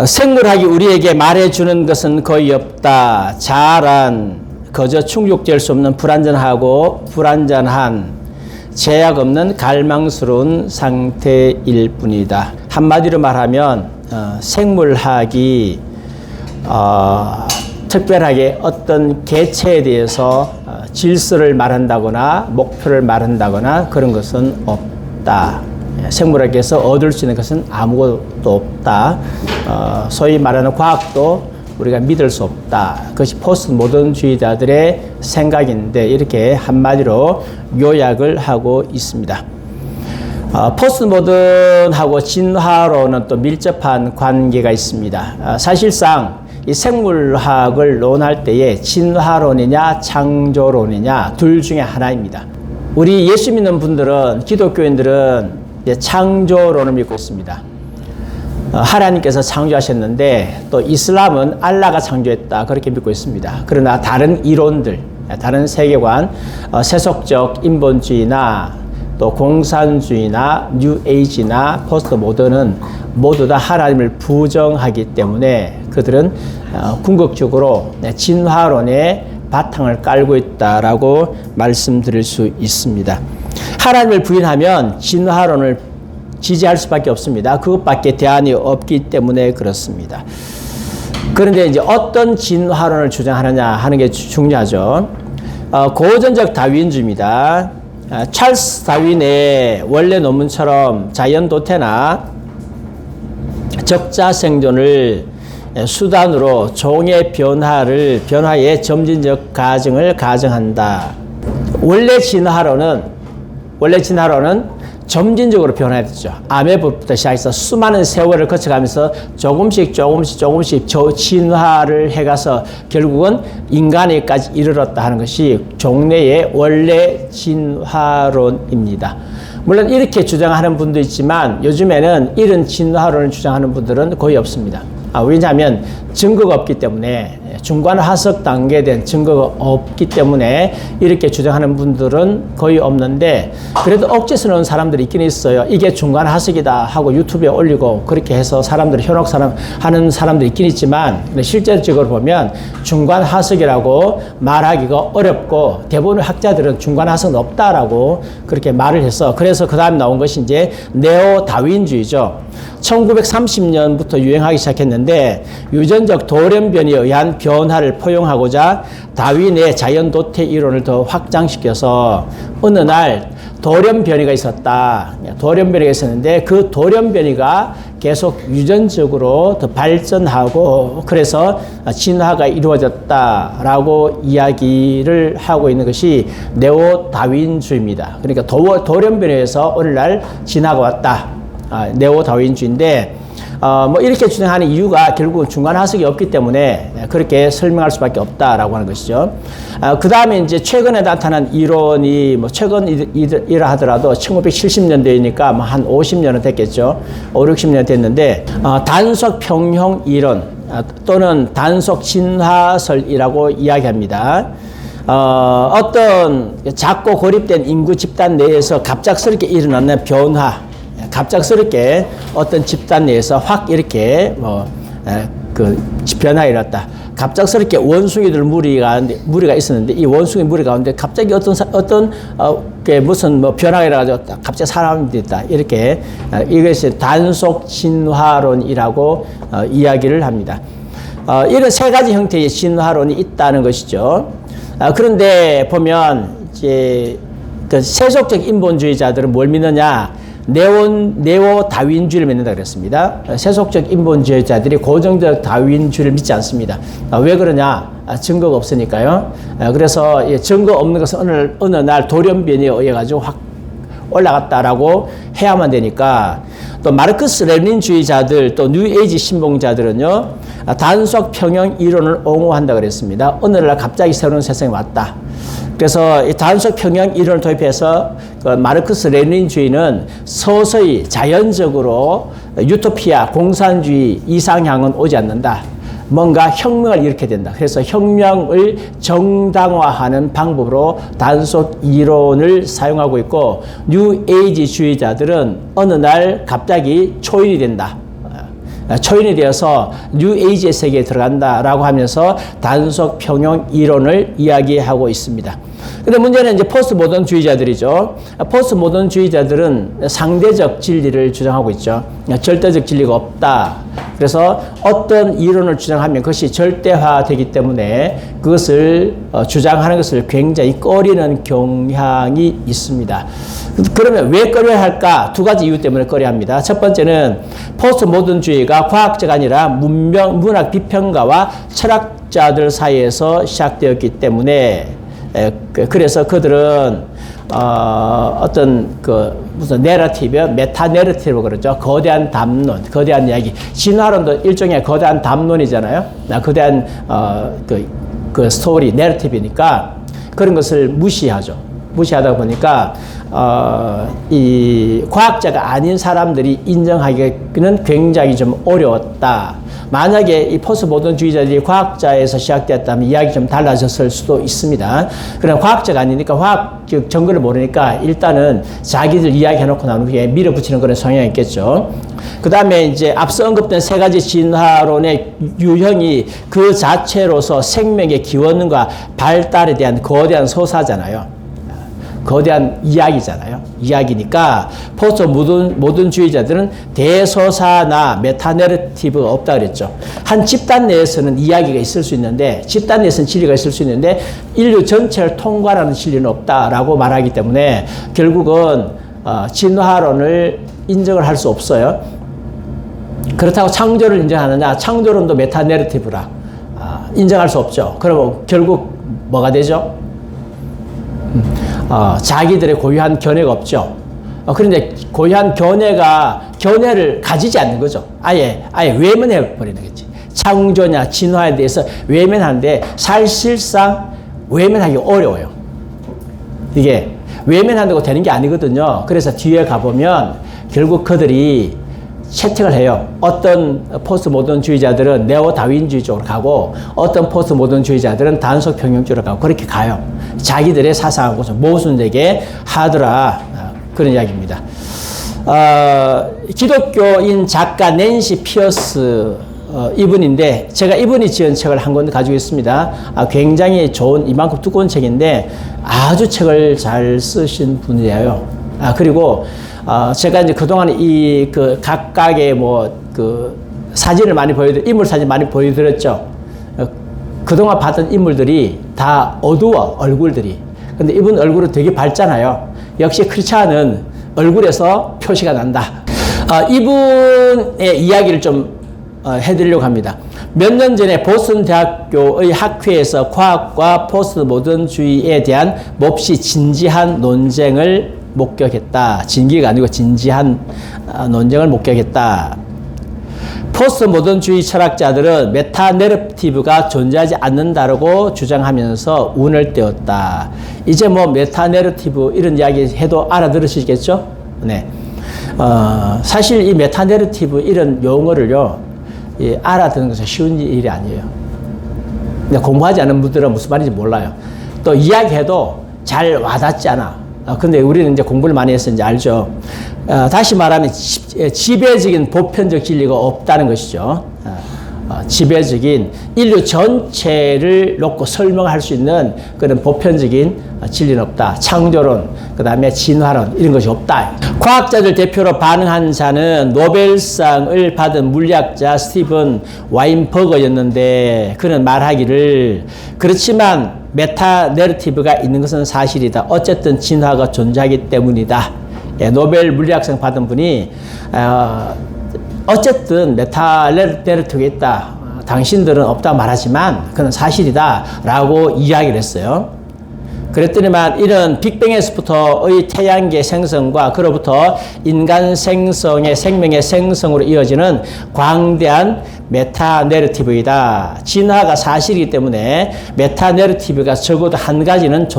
생물학이 우리에게 말해주는 것은 거의 없다. 자아란 그저 충족될 수 없는 불완전한 제약 없는 갈망스러운 상태일 뿐이다. 한마디로 말하면 생물학이 특별하게 어떤 개체에 대해서 질서를 말한다거나 목표를 말한다거나 그런 것은 없다. 생물학에서 얻을 수 있는 것은 아무것도 없다. 소위 말하는 과학도 우리가 믿을 수 없다. 그것이 포스트 모던주의자들의 생각인데 이렇게 한마디로 요약을 하고 있습니다. 포스트 모던하고 진화론은 또 밀접한 관계가 있습니다. 사실상 이 생물학을 논할 때에 진화론이냐 창조론이냐 둘 중에 하나입니다. 우리 예수 믿는 분들은, 기독교인들은 창조론을 믿고 있습니다. 하나님께서 창조하셨는데 또 이슬람은 알라가 창조했다 그렇게 믿고 있습니다. 그러나 다른 이론들, 다른 세계관, 세속적 인본주의나 또 공산주의나 뉴에이지나 포스트 모던은 모두 다 하나님을 부정하기 때문에 그들은 궁극적으로 진화론의 바탕을 깔고 있다라고 말씀드릴 수 있습니다. 하나님을 부인하면 진화론을 지지할 수밖에 없습니다. 그것밖에 대안이 없기 때문에 그렇습니다. 그런데 이제 어떤 진화론을 주장하느냐 하는 게 중요하죠. 고전적 다윈주의입니다. 찰스 다윈의 원래 논문처럼 자연 도태나 적자 생존을 수단으로 종의 변화의 점진적 과정을 가정한다. 원래 진화론은 점진적으로 변화했죠. 아메바부터 시작해서 수많은 세월을 거쳐가면서 조금씩 진화를 해가서 결국은 인간에까지 이르렀다 하는 것이 종래의 원래 진화론입니다. 물론 이렇게 주장하는 분도 있지만 요즘에는 이런 진화론을 주장하는 분들은 거의 없습니다. 왜냐하면 증거가 없기 때문에, 중간 하석 단계에 대한 증거가 없기 때문에 이렇게 주장하는 분들은 거의 없는데, 그래도 억지서 넣은 사람들이 있긴 있어요. 이게 중간 하석이다 하고 유튜브에 올리고 그렇게 해서 사람들이 하는 사람들이 있긴 있지만, 실제적으로 보면 중간 하석이라고 말하기가 어렵고 대부분의 학자들은 중간 하석은 없다라고 그렇게 말을 해서, 그래서 그 다음에 나온 것이 이제 네오 다윈주의죠. 1930년부터 유행하기 시작했는데 유전적 돌연변이에 의한 변화를 포용하고자 다윈의 자연도태 이론을 더 확장시켜서 어느 날 돌연변이가 있었다. 돌연변이가 있었는데 그 돌연변이가 계속 유전적으로 더 발전하고 그래서 진화가 이루어졌다라고 이야기를 하고 있는 것이 네오 다윈주의입니다. 그러니까 돌연변이에서 어느 날 진화가 왔다. 네오 다윈주의인데 이렇게 주장하는 이유가 결국은 중간 하석이 없기 때문에 그렇게 설명할 수밖에 없다라고 하는 것이죠. 그 다음에 이제 최근에 나타난 이론이 최근이라 하더라도 1970년대이니까 한 50년은 됐겠죠. 5, 60년 됐는데 단속 평형 이론 또는 단속 진화설이라고 이야기합니다. 어떤 작고 고립된 인구 집단 내에서 갑작스럽게 일어나는 변화, 갑작스럽게 어떤 집단 내에서 확 이렇게 변화가 일어났다. 갑작스럽게 원숭이들 무리가 있었는데 이 원숭이 무리 가운데 갑자기 무슨 변화가 일어나가지고 갑자기 사람이 됐다. 이렇게 이것이 단속 진화론이라고 이야기를 합니다. 이런 세 가지 형태의 진화론이 있다는 것이죠. 그런데 보면 이제 그 세속적 인본주의자들은 뭘 믿느냐? 네오 다윈주의를 믿는다 그랬습니다. 세속적 인본주의자들이 고정적 다윈주의를 믿지 않습니다. 왜 그러냐? 증거가 없으니까요. 그래서 증거 없는 것은 어느 날 돌연변이에 의해 가지고 확 올라갔다라고 해야만 되니까, 또 마르크스 레닌주의자들 또 뉴에이지 신봉자들은요 단속 평형 이론을 옹호한다 그랬습니다. 어느 날 갑자기 새로운 세상이 왔다. 그래서 이 단속 평형 이론을 도입해서 마르크스 레닌주의는 서서히 자연적으로 유토피아, 공산주의 이상향은 오지 않는다. 뭔가 혁명을 일으켜야 된다. 그래서 혁명을 정당화하는 방법으로 단속 이론을 사용하고 있고, 뉴에이지 주의자들은 어느 날 갑자기 초일이 된다. 초인이 되어서 뉴 에이지의 세계에 들어간다라고 하면서 단속 평형 이론을 이야기하고 있습니다. 근데 문제는 이제 포스트 모던주의자들이죠. 포스트 모던주의자들은 상대적 진리를 주장하고 있죠. 절대적 진리가 없다. 그래서 어떤 이론을 주장하면 그것이 절대화되기 때문에 그것을 주장하는 것을 굉장히 꺼리는 경향이 있습니다. 그러면 왜 꺼려야 할까? 두 가지 이유 때문에 꺼려야 합니다. 첫 번째는 포스트 모던주의가 과학자가 아니라 문학 비평가와 철학자들 사이에서 시작되었기 때문에 그래서 그들은 어떤 무슨 내러티브, 메타 내러티브 그러죠. 거대한 담론, 거대한 이야기. 진화론도 일종의 거대한 담론이잖아요. 거대한 그 스토리, 내러티브니까 그런 것을 무시하죠. 무시하다 보니까 이 과학자가 아닌 사람들이 인정하기는 굉장히 좀 어려웠다. 만약에 이 포스트 모던주의자들이 과학자에서 시작되었다면 이야기 좀 달라졌을 수도 있습니다. 그럼 과학자가 아니니까 과학적 정보를 모르니까 일단은 자기들 이야기해놓고 난 후에 밀어붙이는 그런 성향이 있겠죠. 그 다음에 이제 앞서 언급된 세 가지 진화론의 유형이 그 자체로서 생명의 기원과 발달에 대한 거대한 소사잖아요. 거대한 이야기잖아요. 이야기니까 포스트 모던주의자들은 대소사나 메타내러티브가 없다 그랬죠. 한 집단 내에서는 이야기가 있을 수 있는데 집단 내에서는 진리가 있을 수 있는데 인류 전체를 통과하는 진리는 없다라고 말하기 때문에 결국은 진화론을 인정을 할 수 없어요. 그렇다고 창조를 인정하느냐? 창조론도 메타내러티브라 인정할 수 없죠. 그러면 결국 뭐가 되죠? 자기들의 고유한 견해가 없죠. 그런데 고유한 견해를 가지지 않는 거죠. 아예 외면해 버리는 거지. 창조냐 진화에 대해서 외면하는데 사실상 외면하기 어려워요. 이게 외면한다고 되는 게 아니거든요. 그래서 뒤에 가보면 결국 그들이 채택을 해요. 어떤 포스트 모던주의자들은 네오 다윈주의 쪽으로 가고 어떤 포스트 모던주의자들은 단속 평형주의로 가고 그렇게 가요. 자기들의 사상하고 모순되게 하더라. 그런 이야기입니다. 기독교인 작가 낸시 피어스 이분인데 제가 이분이 지은 책을 한 권 가지고 있습니다. 굉장히 좋은 이만큼 두꺼운 책인데 아주 책을 잘 쓰신 분이에요. 그리고 제가 이제 그동안 각각의 사진을 많이 인물 사진 많이 보여드렸죠. 그동안 봤던 인물들이 다 어두워, 얼굴들이. 근데 이분 얼굴은 되게 밝잖아요. 역시 크리스찬은 얼굴에서 표시가 난다. 이분의 이야기를 좀 해드리려고 합니다. 몇 년 전에 보스턴 대학교의 학회에서 과학과 포스트 모던주의에 대한 몹시 진지한 논쟁을 목격했다. 진기가 아니고 진지한 논쟁을 목격했다. 포스트 모던주의 철학자들은 메타 내러티브가 존재하지 않는다라고 주장하면서 운을 떼었다. 이제 메타 내러티브 이런 이야기 해도 알아들으시겠죠? 네. 사실 이 메타 내러티브 이런 용어를요, 알아듣는 것은 쉬운 일이 아니에요. 근데 공부하지 않은 분들은 무슨 말인지 몰라요. 또 이야기해도 잘 와닿지 않아. 근데 우리는 이제 공부를 많이 해서 이제 알죠. 다시 말하면 지배적인 보편적 진리가 없다는 것이죠. 지배적인 인류 전체를 놓고 설명할 수 있는 그런 보편적인 진리는 없다. 창조론, 그 다음에 진화론 이런 것이 없다. 과학자들 대표로 반응한 자는 노벨상을 받은 물리학자 스티븐 와인버거였는데 그는 말하기를 그렇지만 메타 내러티브가 있는 것은 사실이다. 어쨌든 진화가 존재하기 때문이다. 노벨 물리학상 받은 분이 어쨌든 메타 내러티브가 있다. 당신들은 없다 말하지만 그건 사실이다 라고 이야기를 했어요. 그랬더니만 이런 빅뱅에서부터의 태양계 생성과 그로부터 인간 생성의 생명의 생성으로 이어지는 광대한 메타 내러티브이다. 진화가 사실이기 때문에 메타 내러티브가 적어도 한 가지는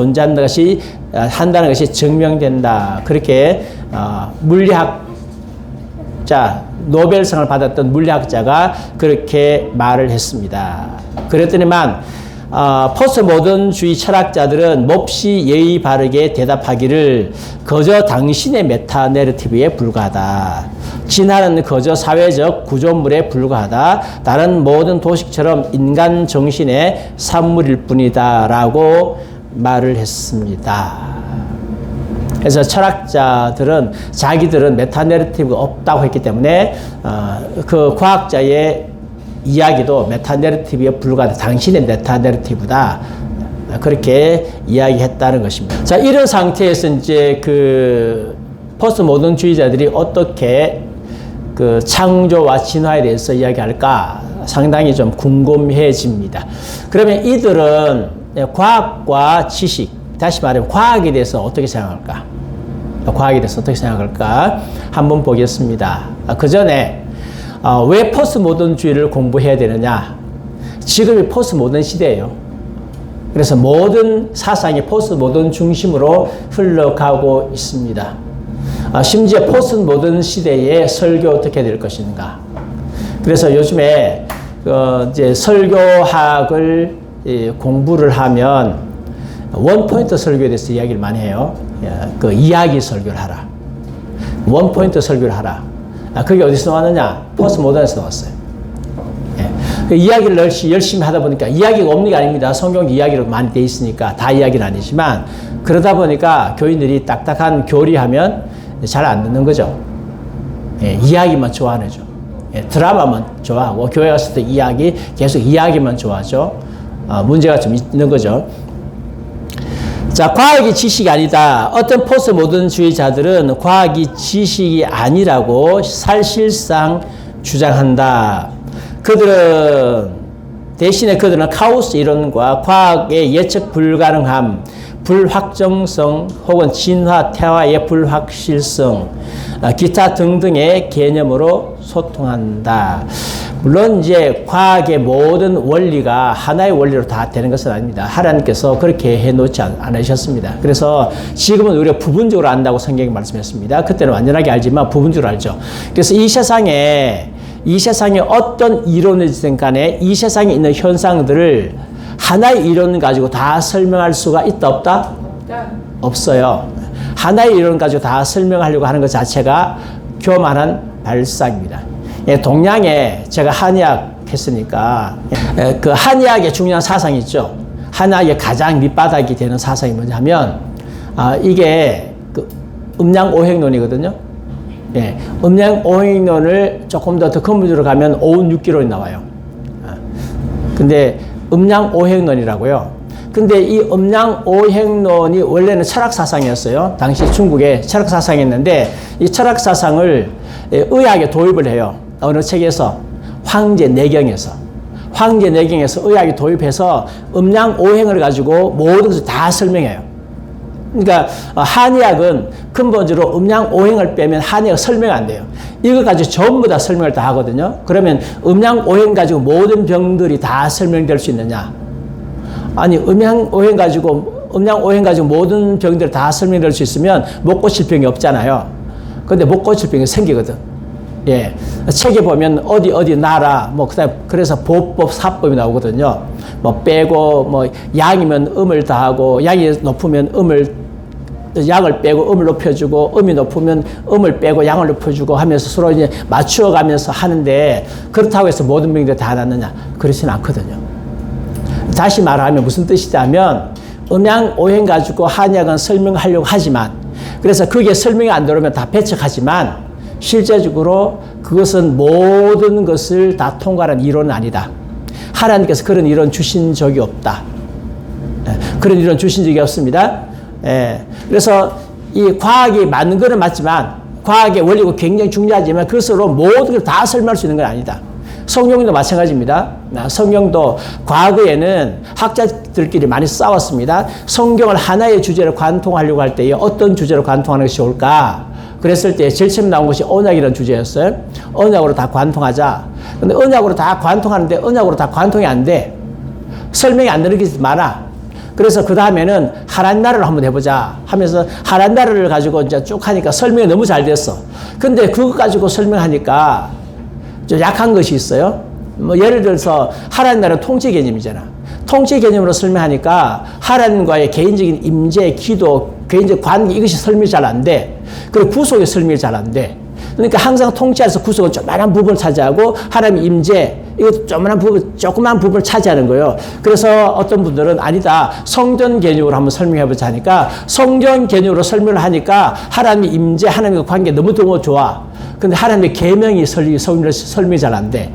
한다는 것이 증명된다. 그렇게 물리학자 노벨상을 받았던 물리학자가 그렇게 말을 했습니다. 그랬더니만 포스트 모던주의 철학자들은 몹시 예의 바르게 대답하기를 거저 당신의 메타 내러티브에 불과하다. 진화는 그저 사회적 구조물에 불과하다. 다른 모든 도식처럼 인간 정신의 산물일 뿐이다. 라고 말을 했습니다. 그래서 철학자들은 자기들은 메타내러티브가 없다고 했기 때문에 그 과학자의 이야기도 메타내러티브에 불과하다. 당신의 메타내러티브다. 그렇게 이야기했다는 것입니다. 자, 이런 상태에서 이제 그 포스트 모던주의자들이 어떻게 그 창조와 진화에 대해서 이야기할까 상당히 좀 궁금해집니다. 그러면 이들은 과학과 지식, 다시 말하면 과학에 대해서 어떻게 생각할까? 과학에 대해서 어떻게 생각할까? 한번 보겠습니다. 그 전에 왜 포스트 모던주의를 공부해야 되느냐? 지금이 포스트 모던 시대예요. 그래서 모든 사상이 포스트 모던 중심으로 흘러가고 있습니다. 심지어 포스트 모던 시대에 설교 어떻게 될 것인가. 그래서 요즘에 이제 설교학을 공부를 하면 원포인트 설교에 대해서 이야기를 많이 해요. 그 이야기 설교를 하라. 원포인트 설교를 하라. 그게 어디서 나왔느냐? 포스트 모던에서 나왔어요. 그 이야기를 열심히 하다 보니까 이야기가 없는 게 아닙니다. 성경 이야기로 많이 돼 있으니까 다 이야기는 아니지만 그러다 보니까 교인들이 딱딱한 교리하면 잘 안 듣는 거죠. 이야기만 좋아하는 거죠. 드라마만 좋아하고 교회 갔을 때 이야기 계속 이야기만 좋아하죠. 문제가 좀 있는 거죠. 자, 과학이 지식이 아니다. 어떤 포스트 모던주의자들은 과학이 지식이 아니라고 사실상 주장한다. 대신에 그들은 카오스 이론과 과학의 예측 불가능함, 불확정성 혹은 진화, 태화의 불확실성, 기타 등등의 개념으로 소통한다. 물론 이제 과학의 모든 원리가 하나의 원리로 다 되는 것은 아닙니다. 하나님께서 그렇게 해놓지 않으셨습니다. 그래서 지금은 우리가 부분적으로 안다고 성경이 말씀했습니다. 그때는 완전하게 알지만 부분적으로 알죠. 그래서 이 세상에 어떤 이론이든 간에 이 세상에 있는 현상들을 하나의 이론 가지고 다 설명할 수가 있다 없다? 없어요. 하나의 이론 가지고 다 설명하려고 하는 것 자체가 교만한 발상입니다. 동양에 제가 한의학 했으니까 그 한의학의 중요한 사상이 있죠. 한의학의 가장 밑바닥이 되는 사상이 뭐냐면 이게 그 음양오행론이거든요. 음양오행론을 조금 더 근본적으로 가면 오운 6기론이 나와요. 근데 음양오행론이라고요. 근데 이 음양오행론이 원래는 철학사상이었어요. 당시 중국에 철학사상이었는데 이 철학사상을 의학에 도입을 해요. 어느 책에서? 황제내경에서 의학에 도입해서 음양오행을 가지고 모든 것을 다 설명해요. 그러니까 한의학은 근본적으로 음양오행을 빼면 한의학 설명 안 돼요. 이거 가지고 전부 다 설명을 다 하거든요. 그러면 음양오행 가지고 모든 병들이 다 설명될 수 있느냐? 아니, 음양오행 가지고 모든 병들이 다 설명될 수 있으면 못 고칠 병이 없잖아요. 근데 못 고칠 병이 생기거든. 책에 보면 어디 나라 그래서 보법 사법이 나오거든요. 빼고 양이면 음을 다하고 양이 높으면 양을 빼고 음을 높여주고 음이 높으면 음을 빼고 양을 높여주고 하면서 서로 이제 맞추어가면서 하는데 그렇다고 해서 모든 병들이 다 낫느냐? 그렇지는 않거든요. 다시 말하면 무슨 뜻이냐면 음양오행 가지고 한의학은 설명하려고 하지만 그래서 그게 설명이 안 들어오면 다 배척하지만 실제적으로 그것은 모든 것을 다 통과하는 이론은 아니다. 하나님께서 그런 이론 주신 적이 없다. 그런 이론 주신 적이 없습니다. 그래서 이 과학이 맞는 거는 맞지만 과학의 원리가 굉장히 중요하지만 그것으로 모든 걸 다 설명할 수 있는 건 아니다. 성경도 마찬가지입니다. 성경도 과거에는 학자들끼리 많이 싸웠습니다. 성경을 하나의 주제로 관통하려고 할 때에 어떤 주제로 관통하는 것이 좋을까? 그랬을 때 제일 처음 나온 것이 언약이라는 주제였어요. 언약으로 다 관통하자. 근데 언약으로 다 관통하는데 언약으로 다 관통이 안 돼. 설명이 안 되는 게 많아. 그래서 그 다음에는 하나님 나라를 한번 해보자 하면서 하나님 나라를 가지고 이제 쭉 하니까 설명이 너무 잘 됐어. 근데 그거 가지고 설명하니까 좀 약한 것이 있어요. 예를 들어서 하나님 나라는 통치 개념이잖아. 통치 개념으로 설명하니까 하나님과의 개인적인 임재, 기도, 개인적 관계 이것이 설명이 잘 안 돼. 그리고 구속의 설명이 잘 안 돼. 그러니까 항상 통치에서 구속은 조그만한 부분을 차지하고 하나님의 임재, 이것도 조그만 부분을 차지하는 거예요. 그래서 어떤 분들은 아니다. 성전 개념으로 한번 설명해보자 하니까 성전 개념으로 설명을 하니까 하나님의 임재, 하나님과 관계 너무 좋아. 근데 하나님의 계명이 설명이 잘 안 돼.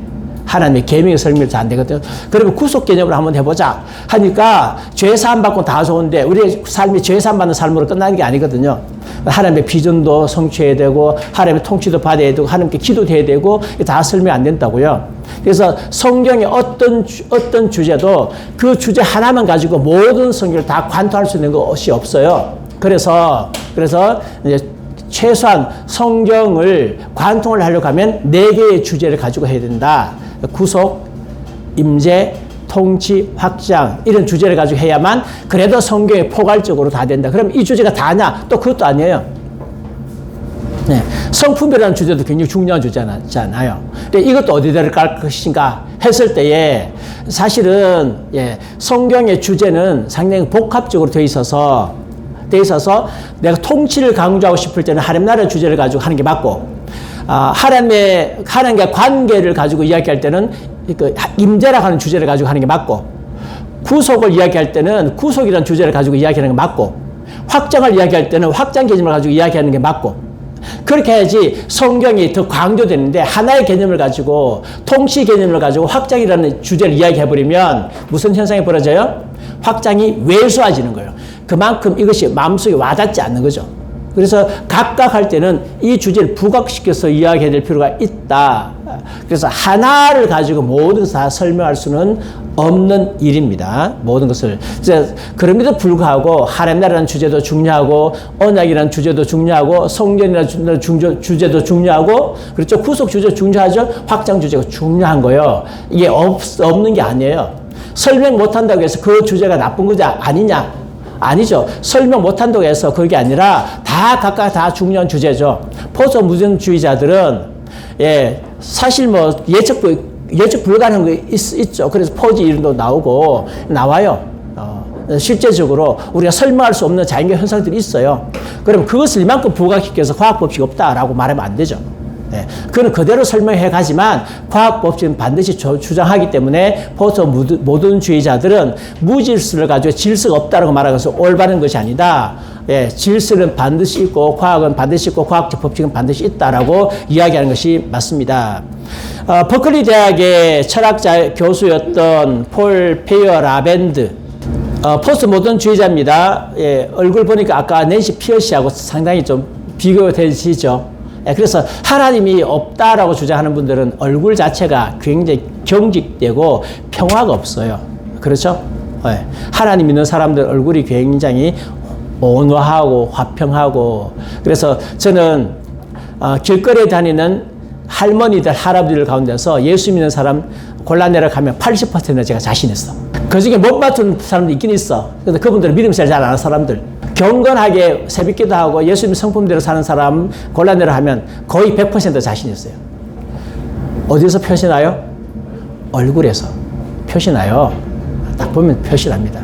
하나님의 계명의 설명이 잘 안 되거든요. 그러면 구속 개념으로 한번 해보자 하니까 죄 사함 받고 다 좋은데 우리의 삶이 죄 사함 받는 삶으로 끝나는 게 아니거든요. 하나님의 비전도 성취해야 되고 하나님의 통치도 받아야 되고 하나님께 기도도 해야 되고 다 설명이 안 된다고요. 그래서 성경의 어떤 주제도 그 주제 하나만 가지고 모든 성경을 다 관통할 수 있는 것이 없어요. 그래서 이제 최소한 성경을 관통을 하려고 하면 4개의 주제를 가지고 해야 된다. 구속, 임재, 통치, 확장 이런 주제를 가지고 해야만 그래도 성경에 포괄적으로 다 된다. 그럼 이 주제가 다냐? 또 그것도 아니에요. 네. 성품이라는 주제도 굉장히 중요한 주제잖아요. 이것도 어디를 깔 것인가 했을 때에 사실은 성경의 주제는 상당히 복합적으로 돼 있어서 내가 통치를 강조하고 싶을 때는 하나님 나라의 주제를 가지고 하는 게 맞고 하나님과 관계를 가지고 이야기할 때는 임재라고 하는 주제를 가지고 하는 게 맞고 구속을 이야기할 때는 구속이라는 주제를 가지고 이야기하는 게 맞고 확장을 이야기할 때는 확장 개념을 가지고 이야기하는 게 맞고 그렇게 해야지 성경이 더 강조되는데 하나의 개념을 가지고 통치 개념을 가지고 확장이라는 주제를 이야기해버리면 무슨 현상이 벌어져요? 확장이 왜소해지는 거예요. 그만큼 이것이 마음속에 와닿지 않는 거죠. 그래서 각각 할 때는 이 주제를 부각시켜서 이야기해야 될 필요가 있다. 그래서 하나를 가지고 모든 것을 다 설명할 수는 없는 일입니다. 모든 것을. 그럼에도 불구하고 하나님 나라라는 주제도 중요하고 언약이라는 주제도 중요하고 성전이라는 주제도 중요하고 그렇죠. 구속 주제도 중요하죠. 확장 주제가 중요한 거예요. 이게 없는 게 아니에요. 설명 못한다고 해서 그 주제가 나쁜 거지 아니냐? 아니죠. 설명 못한다고 해서 그게 아니라 각각 다 중요한 주제죠. 포스트 모던주의자들은 사실 예측 불가능한 거 있죠. 그래서 포지 이름도 나와요. 실제적으로 우리가 설명할 수 없는 자연계 현상들이 있어요. 그럼 그것을 이만큼 부각시켜서 과학 법칙이 없다라고 말하면 안 되죠. 그는 그대로 설명해 가지만 과학 법칙은 반드시 주장하기 때문에 포스트 모던주의자들은 무질서를 가지고 질서가 없다라고 말하면서 올바른 것이 아니다. 질서는 반드시 있고 과학은 반드시 있고 과학적 법칙은 반드시 있다라고 이야기하는 것이 맞습니다. 버클리 대학의 철학자 교수였던 폴 페어 라벤드 포스트 모던주의자입니다. 얼굴 보니까 아까 낸시 피어시하고 상당히 좀 비교되시죠. 그래서 하나님이 없다라고 주장하는 분들은 얼굴 자체가 굉장히 경직되고 평화가 없어요. 그렇죠? 하나님 믿는 사람들 얼굴이 굉장히 온화하고 화평하고 그래서 저는 길거리에 다니는 할머니들, 할아버지들 가운데서 예수 믿는 사람 골라내려 가면 80%는 제가 자신 있어. 그 중에 못 맞춘 사람도 있긴 있어. 근데 그분들은 믿음 잘 아는 사람들. 경건하게 새벽기도 하고 예수님 성품대로 사는 사람 골라내려 하면 거의 100% 자신 있어요. 어디서 표시나요? 얼굴에서 표시나요. 딱 보면 표시납니다.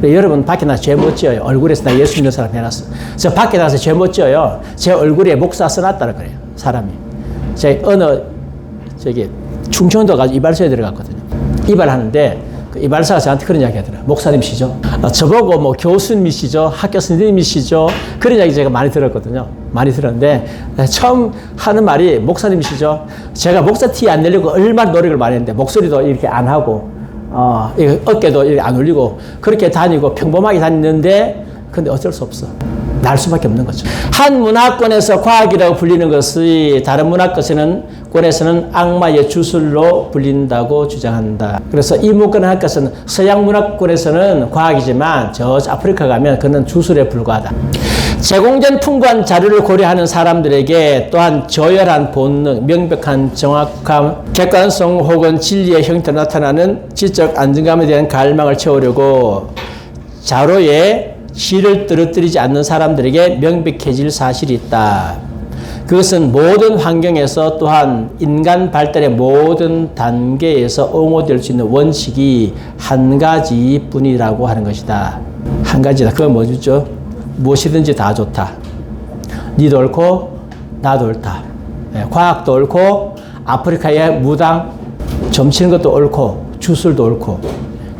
여러분 밖에 나서 죄 못 지어요. 얼굴에서 나 예수 믿는 사람 해놨어. 저 밖에 나서 죄 못 지어요. 제 얼굴에 목사 써놨다라 그래요. 사람이. 제 충청도 가서 이발소에 들어갔거든요. 이발하는데 그 이발사가 저한테 그런 이야기 하더라고요. 목사님이시죠? 저보고 뭐 교수님이시죠? 학교 선생님이시죠? 그런 이야기 제가 많이 들었거든요. 많이 들었는데 처음 하는 말이 목사님이시죠? 제가 목사 티 안 내려고 얼마나 노력을 많이 했는데 목소리도 이렇게 안 하고 어깨도 이렇게 안 올리고 그렇게 다니고 평범하게 다니는데 근데 어쩔 수 없어. 날 수밖에 없는 거죠. 한 문화권에서 과학이라고 불리는 것이 다른 문화권에서는 악마의 주술로 불린다고 주장한다. 그래서 이 문화권에서는 서양 문화권에서는 과학이지만 저 아프리카 가면 그는 주술에 불과하다. 제공된 풍부한 자료를 고려하는 사람들에게 또한 저열한 본능, 명백한 정확함, 객관성 혹은 진리의 형태로 나타나는 지적 안정감에 대한 갈망을 채우려고 자료에 실을 떨어뜨리지 않는 사람들에게 명백해질 사실이 있다. 그것은 모든 환경에서 또한 인간 발달의 모든 단계에서 옹호될 수 있는 원칙이 한 가지뿐이라고 하는 것이다. 한 가지다. 그건 뭐죠? 무엇이든지 다 좋다. 니도 옳고 나도 옳다. 과학도 옳고 아프리카의 무당 점치는 것도 옳고 주술도 옳고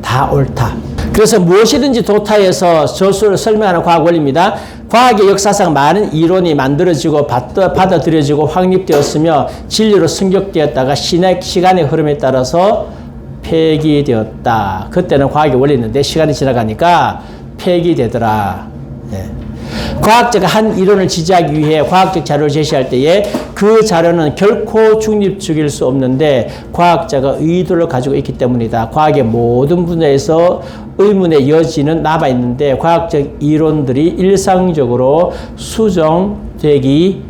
다 옳다. 그래서 무엇이든지 도타에서 저술을 설명하는 과학 원리입니다. 과학의 역사상 많은 이론이 만들어지고 받아들여지고 확립되었으며 진리로 승격되었다가 시간의 흐름에 따라서 폐기되었다. 그때는 과학의 원리였는데 시간이 지나가니까 폐기되더라. 네. 과학자가 한 이론을 지지하기 위해 과학적 자료를 제시할 때에 그 자료는 결코 중립적일 수 없는데 과학자가 의도를 가지고 있기 때문이다. 과학의 모든 분야에서 의문의 여지는 남아있는데 과학적 이론들이 일상적으로 수정되기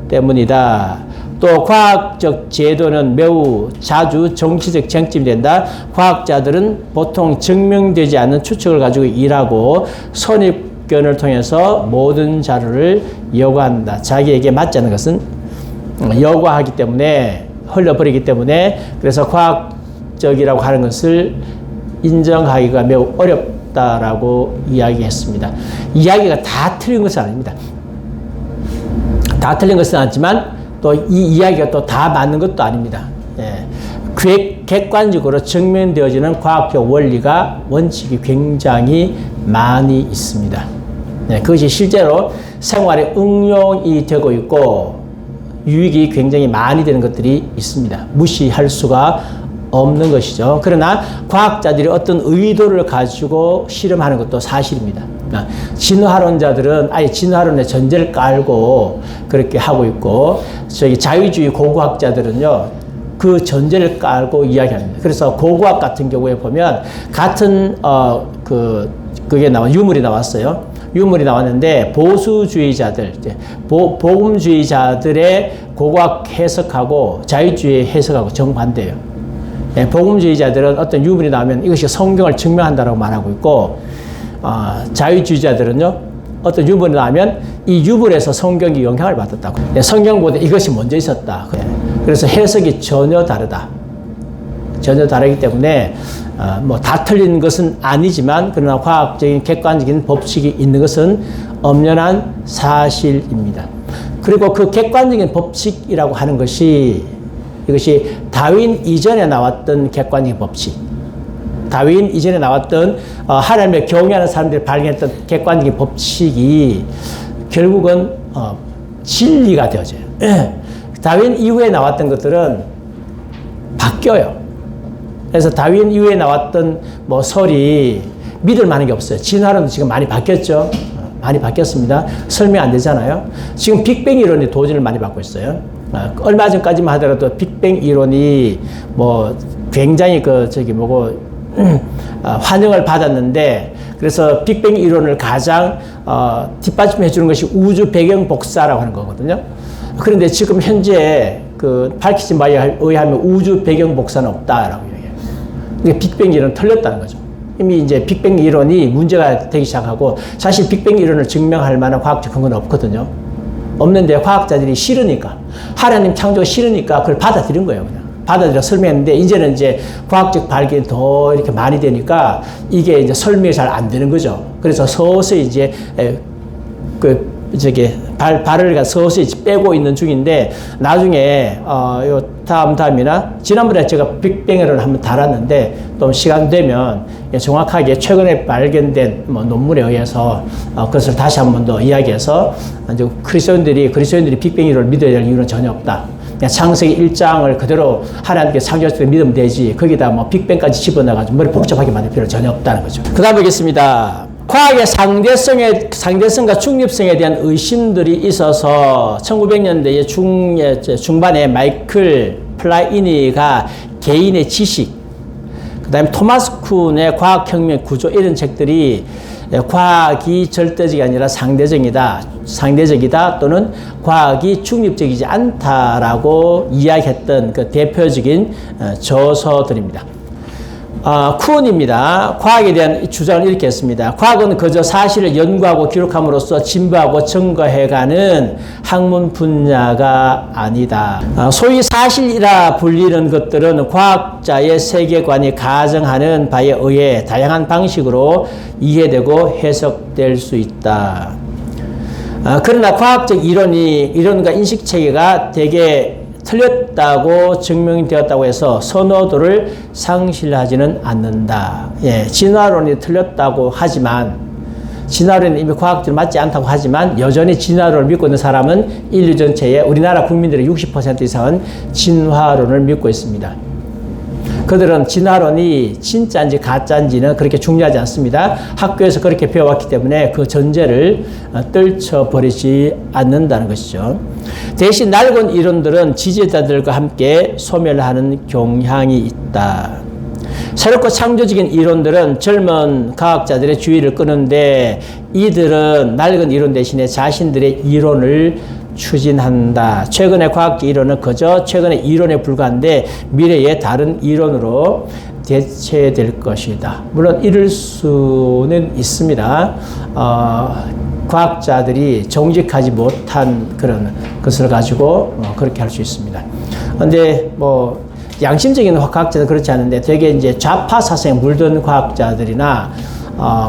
때문이다. 또 과학적 제도는 매우 자주 정치적 쟁점이 된다. 과학자들은 보통 증명되지 않는 추측을 가지고 일하고 선입견을 통해서 모든 자료를 여과한다. 자기에게 맞지 않는 것은 여과하기 때문에 흘려버리기 때문에 그래서 과학적이라고 하는 것을 인정하기가 매우 어렵다라고 이야기했습니다. 이야기가 다 틀린 것은 아닙니다. 다 틀린 것은 아니지만 또 이 이야기가 또 다 맞는 것도 아닙니다. 예. 객관적으로 증명되어지는 과학적 원리가 원칙이 굉장히 많이 있습니다. 예. 그것이 실제로 생활에 응용이 되고 있고 유익이 굉장히 많이 되는 것들이 있습니다. 무시할 수가 없는 것이죠. 그러나 과학자들이 어떤 의도를 가지고 실험하는 것도 사실입니다. 진화론자들은 아예 진화론의 전제를 깔고 그렇게 하고 있고 저기 자유주의 고고학자들은요 그 전제를 깔고 이야기합니다. 그래서 고고학 같은 경우에 보면 같은 그게 유물이 나왔어요. 유물이 나왔는데 보수주의자들, 복음주의자들의 고고학 해석하고 자유주의 해석하고 정반대예요. 복음주의자들은 어떤 유물이 나오면 이것이 성경을 증명한다고 말하고 있고 자유주의자들은요 어떤 유물이 나오면 이 유물에서 성경이 영향을 받았다고. 성경보다 이것이 먼저 있었다. 그래서 해석이 전혀 다르다. 전혀 다르기 때문에 뭐 다 틀린 것은 아니지만 그러나 과학적인 객관적인 법칙이 있는 것은 엄연한 사실입니다. 그리고 그 객관적인 법칙이라고 하는 것이 이것이 다윈 이전에 나왔던 객관적인 법칙, 다윈 이전에 나왔던 하나님의 경외하는 사람들이 발견했던 객관적인 법칙이 결국은 진리가 되어져요. 다윈 이후에 나왔던 것들은 바뀌어요. 그래서 다윈 이후에 나왔던 뭐 설이 믿을 만한 게 없어요. 진화론도 지금 많이 바뀌었죠. 많이 바뀌었습니다. 설명 안 되잖아요. 지금 빅뱅 이론이 도전을 많이 받고 있어요. 얼마 전까지만 하더라도 빅뱅 이론이 뭐 굉장히 환영을 받았는데 그래서 빅뱅 이론을 가장 뒷받침해 주는 것이 우주 배경 복사라고 하는 거거든요. 그런데 지금 현재 밝히진 바에 의하면 우주 배경 복사는 없다라고 얘기해요. 그러니까 빅뱅 이론은 틀렸다는 거죠. 이미 이제 빅뱅 이론이 문제가 되기 시작하고 사실 빅뱅 이론을 증명할 만한 과학적 근거는 없거든요. 없는데 과학자들이 싫으니까 하나님 창조가 싫으니까 그걸 받아들인 거예요. 그냥 받아들여 설명했는데 이제는 이제 과학적 발견이 더 이렇게 많이 되니까 이게 이제 설명이 잘 안 되는 거죠. 그래서 서서히 이제 발을 서서히 빼고 있는 중인데 나중에 요 다음이나 지난번에 제가 빅뱅을 한번 달았는데 또 시간 되면 정확하게 최근에 발견된 논문에 의해서 그것을 다시 한 번 더 이야기해서 이제 그리스도인들이 빅뱅 이론을 믿어야 될 이유는 전혀 없다. 그냥 창세기 1장을 그대로 하나님께 창조했을 때 믿으면 되지. 거기다 뭐 빅뱅까지 집어넣어가지고 머리 복잡하게 만들 필요 전혀 없다는 거죠. 그 다음 보겠습니다. 과학의 상대성과 중립성에 대한 의심들이 있어서 1900년대 중반에 마이클 플라이니가 개인의 지식, 그 다음에 토마스 쿤의 과학혁명 구조 이런 책들이 과학이 절대적이 아니라 상대적이다 또는 과학이 중립적이지 않다라고 이야기했던 그 대표적인 저서들입니다. 쿤입니다. 과학에 대한 주장을 이렇게 했습니다. 과학은 그저 사실을 연구하고 기록함으로써 진부하고 증거해가는 학문 분야가 아니다. 소위 사실이라 불리는 것들은 과학자의 세계관이 가정하는 바에 의해 다양한 방식으로 이해되고 해석될 수 있다. 그러나 과학적 이론과 인식 체계가 되게 틀렸다고 증명이 되었다고 해서 선호도를 상실하지는 않는다. 예, 진화론이 틀렸다고 하지만, 진화론이 이미 과학적으로 맞지 않다고 하지만, 여전히 진화론을 믿고 있는 사람은 인류 전체의 우리나라 국민들의 60% 이상은 진화론을 믿고 있습니다. 그들은 진화론이 진짜인지 가짜인지는 그렇게 중요하지 않습니다. 학교에서 그렇게 배워왔기 때문에 그 전제를 떨쳐버리지 않는다는 것이죠. 대신 낡은 이론들은 지지자들과 함께 소멸하는 경향이 있다. 새롭고 창조적인 이론들은 젊은 과학자들의 주의를 끄는데 이들은 낡은 이론 대신에 자신들의 이론을 추진한다. 최근의 과학적 이론은 그저 최근의 이론에 불과한데 미래의 다른 이론으로 대체될 것이다. 물론 이럴 수는 있습니다. 과학자들이 정직하지 못한 그런 것을 가지고 그렇게 할 수 있습니다. 그런데 뭐 양심적인 과학자는 그렇지 않은데 되게 이제 좌파 사상에 물든 과학자들이나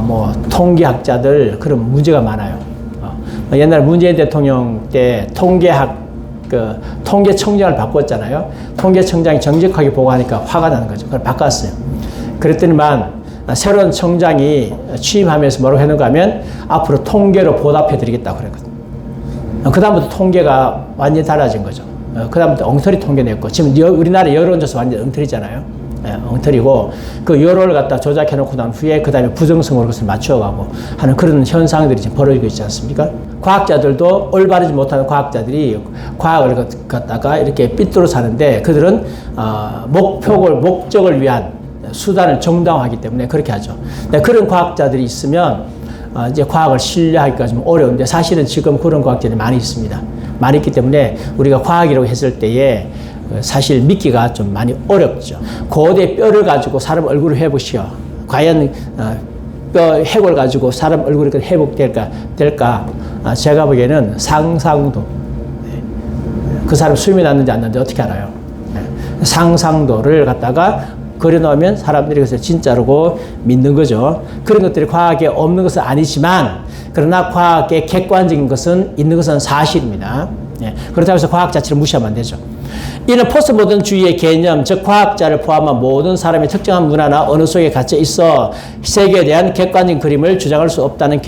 뭐 통계학자들 그런 문제가 많아요. 옛날 문재인 대통령 때 통계청장을 바꿨잖아요. 통계청장이 정직하게 보고하니까 화가 나는 거죠. 그걸 바꿨어요. 그랬더니만 새로운 청장이 취임하면서 뭐라고 했는가 하면 앞으로 통계로 보답해 드리겠다고 그랬거든요. 그다음부터 통계가 완전히 달라진 거죠. 그다음부터 엉터리 통계 냈고 지금 우리나라 여론조사 완전 엉터리잖아요. 엉터리고 그 여론을 갖다 조작해 놓고 난 후에 그 다음에 부정성으로 그것을 맞춰가고 하는 그런 현상들이 지금 벌어지고 있지 않습니까? 과학자들도 올바르지 못하는 과학자들이 과학을 갖다가 이렇게 삐뚤어 사는데 그들은 목적을 위한 수단을 정당화하기 때문에 그렇게 하죠. 그런 과학자들이 있으면 이제 과학을 신뢰하기가 좀 어려운데 사실은 지금 그런 과학자들이 많이 있습니다. 많이 있기 때문에 우리가 과학이라고 했을 때에 사실 믿기가 좀 많이 어렵죠. 고대 뼈를 가지고 사람 얼굴을 해보시오. 과연 뼈 해골 가지고 사람 얼굴이 회복될까? 제가 보기에는 상상도. 그 사람 수염이 났는지 안 났는지 어떻게 알아요? 상상도를 갖다가 그려놓으면 사람들이 그것을 진짜로 믿는 거죠. 그런 것들이 과학에 없는 것은 아니지만 그러나 과학의 객관적인 것은 있는 것은 사실입니다. 그렇다고 해서 과학 자체를 무시하면 안 되죠. 이는 포스트모던주의의 개념, 즉 과학자를 포함한 모든 사람이 특정한 문화나 언어 속에 갇혀 있어 세계에 대한 객관적인 그림을 주장할 수 없다는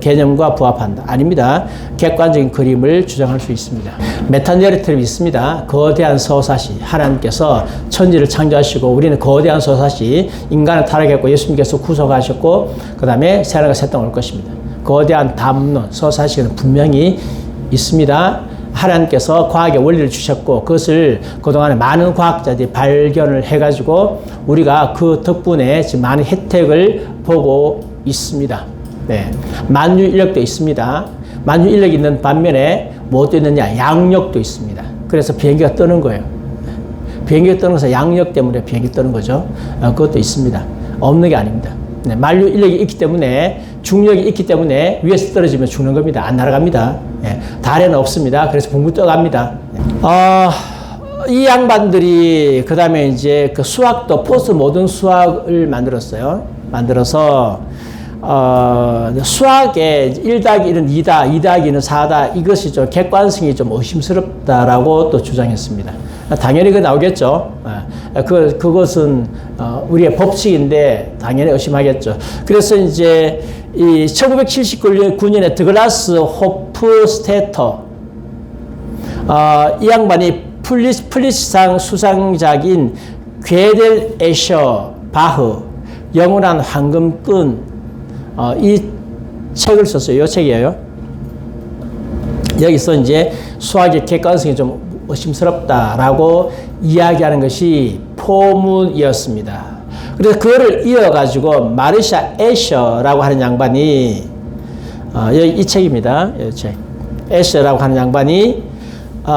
개념과 부합한다. 아닙니다. 객관적인 그림을 주장할 수 있습니다. 메타내러티브가 있습니다. 거대한 서사시, 하나님께서 천지를 창조하시고 우리는 거대한 서사시, 인간을 타락했고 예수님께서 구속하셨고 그 다음에 새하늘과 새 땅 올 것입니다. 거대한 담론, 서사시는 분명히 있습니다. 하나님께서 과학의 원리를 주셨고 그것을 그동안에 많은 과학자들이 발견을 해가지고 우리가 그 덕분에 지금 많은 혜택을 보고 있습니다. 네. 만유인력도 있습니다. 만유인력이 있는 반면에 무엇도 있느냐? 양력도 있습니다. 그래서 비행기가 뜨는 거예요. 비행기가 뜨는 것은 양력 때문에 비행기 뜨는 거죠. 그것도 있습니다. 없는 게 아닙니다. 네. 만유인력이 있기 때문에 중력이 있기 때문에 위에서 떨어지면 죽는 겁니다. 안 날아갑니다. 예, 달에는 없습니다. 그래서 붕붕 떠갑니다. 이 양반들이 그 다음에 이제 그 수학도 포스트 모던 수학을 만들었어요. 만들어서 수학의 1+1은 2다, 2+2는 4다. 이것이 좀 객관성이 좀 의심스럽다라고 또 주장했습니다. 당연히 그 나오겠죠. 그것은 우리의 법칙인데 당연히 의심하겠죠. 그래서 이제 이 1979년에 드글라스 호프스테터 이 양반이 플리츠상 수상작인 괴델 에셔 바흐 영원한 황금끈 이 책을 썼어요. 이 책이에요. 여기서 이제 수학의 객관성이 좀 의심스럽다라고 이야기하는 것이 포문이었습니다. 그래서 그거를 이어가지고 마르샤 애셔라고 하는 양반이 여기 이 책입니다. 이 책. 애셔라고 하는 양반이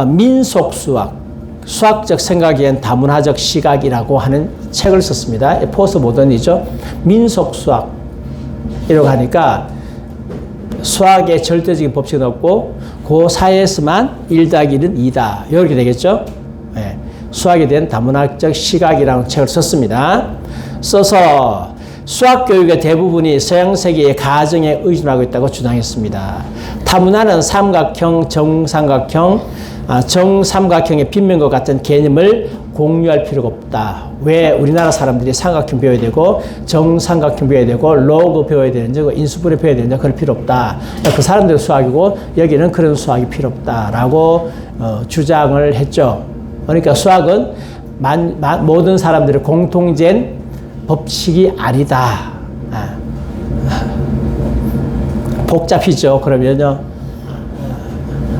민속수학, 수학적 생각엔 다문화적 시각이라고 하는 책을 썼습니다. 포스트 모던이죠. 민속수학 이라고 하니까 수학의 절대적인 법칙은 없고 그 사이에서만 1+1은 2다. 이렇게 되겠죠. 네. 수학에 대한 다문화적 시각이라는 책을 썼습니다. 써서 수학 교육의 대부분이 서양 세계의 가정에 의존하고 있다고 주장했습니다. 타문화는 삼각형, 정삼각형의 빗면과 같은 개념을 공유할 필요가 없다. 왜 우리나라 사람들이 삼각형 배워야 되고 정삼각형 배워야 되고 로그 배워야 되는지 인수분해 배워야 되는지 그럴 필요 없다. 그 사람들의 수학이고 여기는 그런 수학이 필요 없다라고 주장을 했죠. 그러니까 수학은 모든 사람들의 공통된 법칙이 아니다. 복잡해지죠. 그러면요.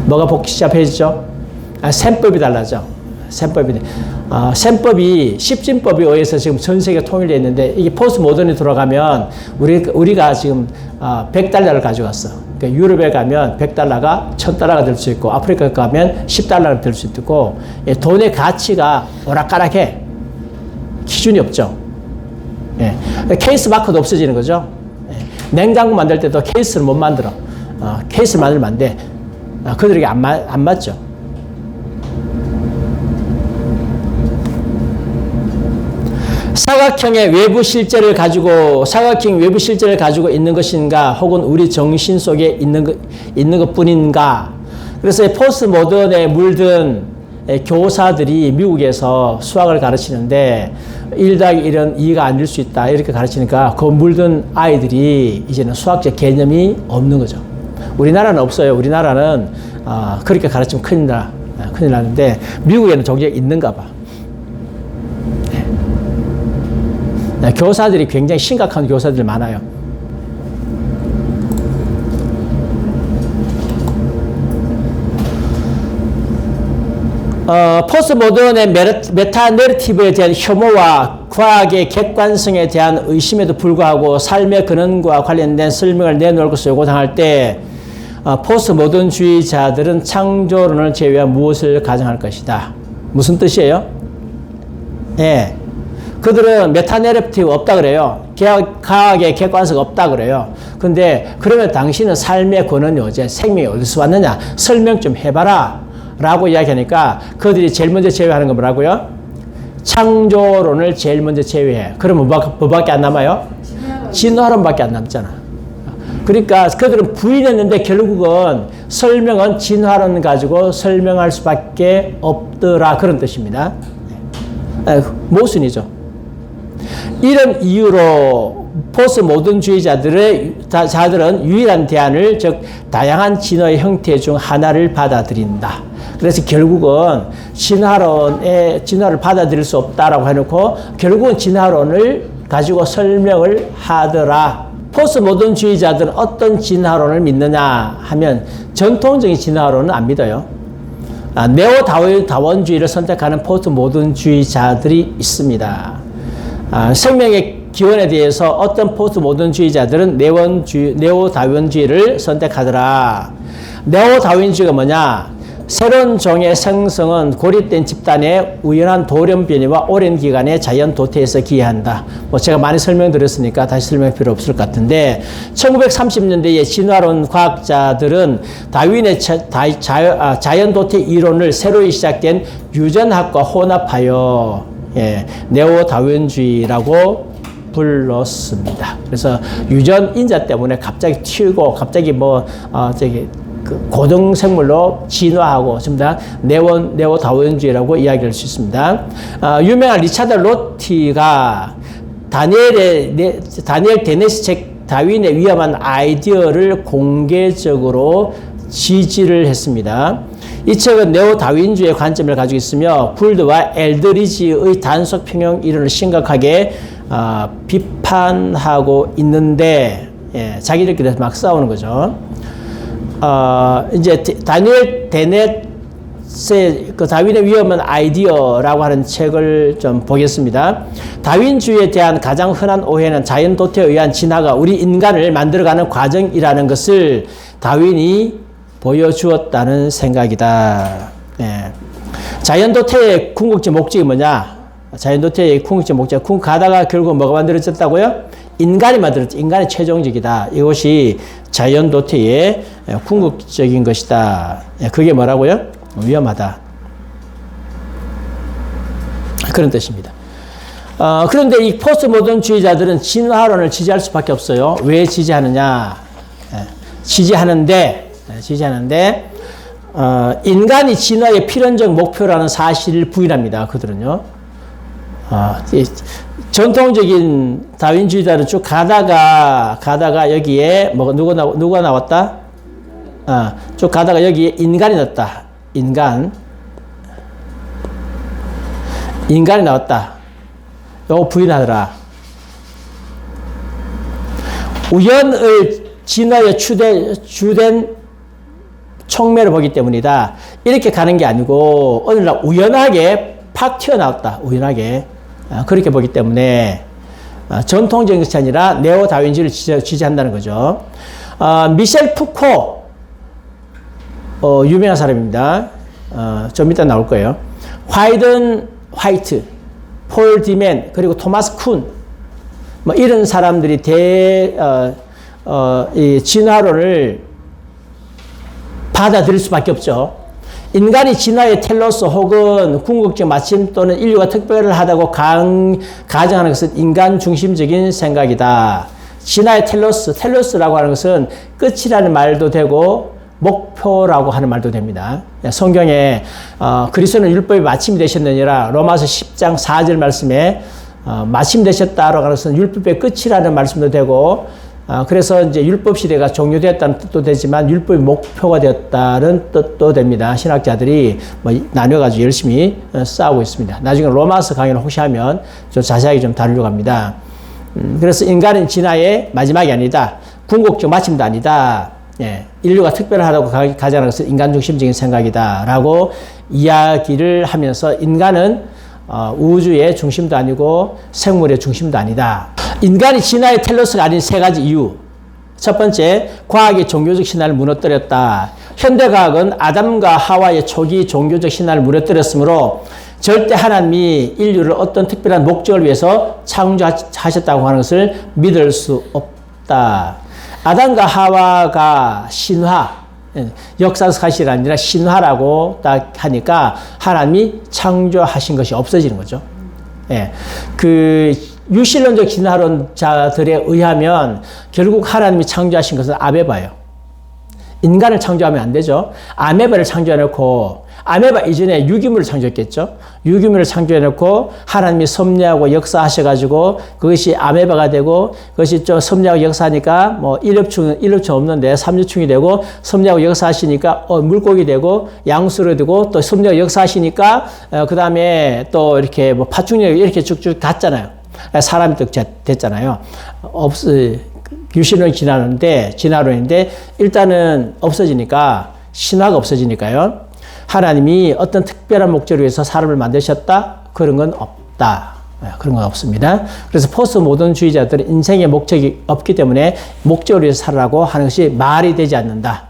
뭐가 복잡해지죠? 셈법이 달라져. 셈법이 십진법에 의해서 지금 전 세계가 통일되어 있는데 이게 포스트 모던이 들어가면 우리가 지금 100달러를 가져갔어. 그러니까 유럽에 가면 100달러가 1000달러가 될 수 있고 아프리카에 가면 10달러가 될 수 있고 돈의 가치가 오락가락해. 기준이 없죠. 예. 케이스 마크도 없어지는 거죠. 예. 냉장고 만들 때도 케이스를 못 만들어. 케이스를 만들면 안 돼. 그들에게 안 맞죠. 사각형 외부 실제를 가지고 있는 것인가, 혹은 우리 정신 속에 있는 것뿐인가. 그래서 포스트 모던에 물든 교사들이 미국에서 수학을 가르치는데 1+1은 2가 아닐 수 있다 이렇게 가르치니까 그 물든 아이들이 이제는 수학적 개념이 없는 거죠. 우리나라는 없어요. 우리나라는 그렇게 가르치면 큰일 나는데 미국에는 종종 있는가 봐. 교사들이 굉장히 심각한 교사들이 많아요. 포스트 모던의 메타 내러티브에 대한 혐오와 과학의 객관성에 대한 의심에도 불구하고 삶의 근원과 관련된 설명을 내놓을 것을 요구당할 때 포스트 모던주의자들은 창조론을 제외한 무엇을 가정할 것이다. 무슨 뜻이에요? 예. 그들은 메타 내러티브 없다 그래요. 과학의 객관성 없다 그래요. 근데 그러면 당신은 삶의 근원이 어제 생명이 어디서 왔느냐? 설명 좀 해봐라. 라고 이야기하니까 그들이 제일 먼저 제외하는 건 뭐라고요? 창조론을 제일 먼저 제외해. 그러면 뭐밖에 안 남아요? 진화론밖에 안 남잖아. 그러니까 그들은 부인했는데 결국은 설명은 진화론 가지고 설명할 수밖에 없더라. 그런 뜻입니다. 모순이죠. 이런 이유로 포스트 모던주의자들은 유일한 대안을, 즉 다양한 진화의 형태 중 하나를 받아들인다. 그래서 결국은 진화를 받아들일 수 없다라고 해놓고 결국은 진화론을 가지고 설명을 하더라. 포스트 모던주의자들은 어떤 진화론을 믿느냐 하면 전통적인 진화론은 안 믿어요. 네오 다원주의를 선택하는 포스트 모던주의자들이 있습니다. 생명의 기원에 대해서 어떤 포스트 모던주의자들은 네오 다원주의를 선택하더라. 네오 다원주의가 뭐냐? 새로운 종의 생성은 고립된 집단의 우연한 돌연변이와 오랜 기간의 자연 도태에서 기여한다. 제가 많이 설명드렸으니까 다시 설명할 필요 없을 것 같은데 1930년대의 진화론 과학자들은 다윈의 자연 도태 이론을 새로 시작된 유전학과 혼합하여 네오 다윈주의라고 불렀습니다. 그래서 유전 인자 때문에 갑자기 튀고 갑자기 고등생물로 진화하고 전부 다 네오 다윈주의라고 이야기할 수 있습니다. 유명한 리차드 로티가 다니엘 데네시 책 다윈의 위험한 아이디어를 공개적으로 지지를 했습니다. 이 책은 네오 다윈주의의 관점을 가지고 있으며 불드와 엘드리지의 단속 평형 이론을 심각하게 비판하고 있는데 자기들끼리 막 싸우는 거죠. 이제 다니엘 데넷의 그 다윈의 위험한 아이디어라고 하는 책을 좀 보겠습니다. 다윈주의에 대한 가장 흔한 오해는 자연 도태에 의한 진화가 우리 인간을 만들어가는 과정이라는 것을 다윈이 보여주었다는 생각이다. 자연 도태의 궁극적 목적이 뭐냐? 자연 도태의 궁극적 목적, 가다가 결국 뭐가 만들어졌다고요? 인간이 만들었지. 인간의 최종적이다. 이것이 자연 도태의 궁극적인 것이다. 그게 뭐라고요? 위험하다. 그런 뜻입니다. 그런데 이 포스트 모던주의자들은 진화론을 지지할 수밖에 없어요. 왜 지지하느냐? 지지하는데 인간이 진화의 필연적 목표라는 사실을 부인합니다. 그들은요. 전통적인 다윈주의자는 쭉 가다가 여기에 누가 나왔다? 쭉 가다가 여기에 인간이 났다. 인간이 나왔다. 요거 부인하더라. 우연을 진화의 주된 촉매를 보기 때문이다. 이렇게 가는 게 아니고 어느 날 우연하게 팍 튀어나왔다. 우연하게. 그렇게 보기 때문에 전통적인 것이 아니라 네오 다윈주의를 지지한다는 거죠. 미셸 푸코 유명한 사람입니다. 좀 이따 나올 거예요. 화이트, 폴 디맨, 그리고 토마스 쿤, 뭐 이런 사람들이 이 진화론을 받아들일 수밖에 없죠. 인간이 진화의 텔로스 혹은 궁극적 마침 또는 인류가 특별하다고 가정하는 것은 인간 중심적인 생각이다. 진화의 텔로스라고 하는 것은 끝이라는 말도 되고 목표라고 하는 말도 됩니다. 성경에 그리스도는 율법이 마침이 되셨느니라 로마서 10장 4절 말씀에 마침 되셨다라고 하는 것은 율법의 끝이라는 말씀도 되고 그래서 이제 율법 시대가 종료되었다는 뜻도 되지만 율법의 목표가 되었다는 뜻도 됩니다. 신학자들이 뭐 나뉘어가지고 열심히 싸우고 있습니다. 나중에 로마서 강의를 혹시 하면 좀 자세하게 좀 다루려고 합니다. 그래서 인간은 진화의 마지막이 아니다. 궁극적 마침도 아니다. 인류가 특별하다고 가정하는 것은 인간 중심적인 생각이다. 라고 이야기를 하면서 인간은 우주의 중심도 아니고 생물의 중심도 아니다. 인간이 진화의 텔로스가 아닌 세 가지 이유. 첫 번째, 과학이 종교적 신화를 무너뜨렸다. 현대과학은 아담과 하와의 초기 종교적 신화를 무너뜨렸으므로 절대 하나님이 인류를 어떤 특별한 목적을 위해서 창조하셨다고 하는 것을 믿을 수 없다. 아담과 하와가 신화, 역사적 사실이 아니라 신화라고 딱 하니까 하나님이 창조하신 것이 없어지는 거죠. 그 유실론적 진화론자들에 의하면 결국 하나님이 창조하신 것은 아메바예요. 인간을 창조하면 안 되죠. 아메바를 창조해놓고 아메바 이전에 유기물을 창조했겠죠. 유기물을 창조해놓고 하나님이 섭리하고 역사하셔가지고 그것이 아메바가 되고 그것이 좀 섭리하고 역사하니까 뭐 일엽충 없는데 삼류충이 되고 섭리하고 역사하시니까 물고기 되고 양수로 되고 또 섭리하고 역사하시니까 그 다음에 또 이렇게 뭐 파충류 이렇게 쭉쭉 갔잖아요. 사람이 또 됐잖아요. 유신론이 진화론인데 일단은 없어지니까 신화가 없어지니까요. 하나님이 어떤 특별한 목적을 위해서 사람을 만드셨다? 그런 건 없다. 그런 건 없습니다. 그래서 포스트 모던주의자들은 인생의 목적이 없기 때문에 목적을 위해서 살라고 하는 것이 말이 되지 않는다.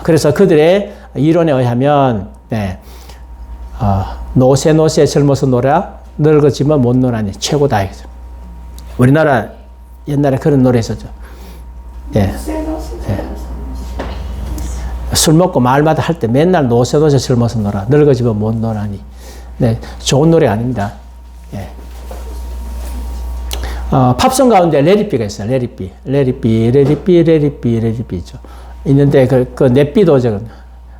그래서 그들의 이론에 의하면 노세 젊어서 놀아 늙어지면 못 놀아니 최고다. 우리나라 옛날에 그런 노래 있었죠. 술 먹고 마을마다 할 때 맨날 노세 젊어서 놀아 늙어지면 못 놀아니. 좋은 노래 아닙니다. 팝송 가운데 레디비가 있어요. 레디비 있죠. 있는데 그 내비도 적은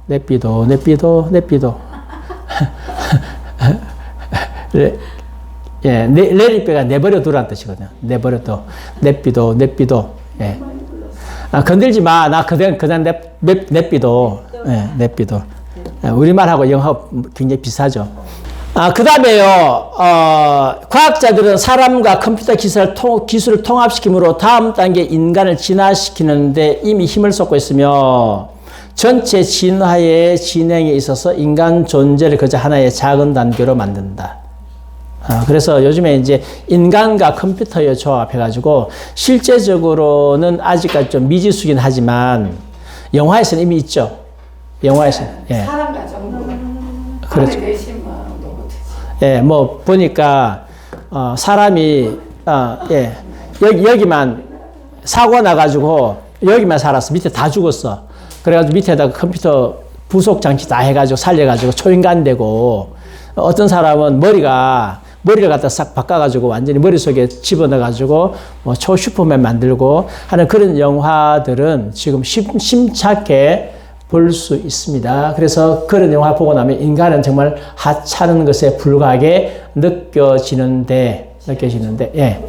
내비도 레디비가 내버려 두라는 뜻이거든요. 내비도. 건들지 마. 나 그냥 내비도. 우리말하고 영어하고 굉장히 비슷하죠. 그 다음에요, 과학자들은 사람과 컴퓨터 기술을 통합시키므로 다음 단계 인간을 진화시키는데 이미 힘을 쏟고 있으며 전체 진화의 진행에 있어서 인간 존재를 그저 하나의 작은 단계로 만든다. 그래서 요즘에 이제 인간과 컴퓨터의 조합해가지고 실제적으로는 아직까지 좀 미지수긴 하지만 영화에서는 이미 있죠. 영화에서는. 사람과 정도. 그렇죠. 뭐 보니까 사람이 여기만 사고 나가지고 여기만 살았어. 밑에 다 죽었어. 그래가지고 밑에다가 컴퓨터 부속 장치 다 해가지고 살려가지고 초인간 되고 어떤 사람은 머리가 머리를 갖다 싹 바꿔가지고 완전히 머릿속에 집어넣어가지고 뭐 초슈퍼맨 만들고 하는 그런 영화들은 지금 심찮게 볼 수 있습니다. 그래서 그런 영화 보고 나면 인간은 정말 하찮은 것에 불과하게 느껴지는데, 예.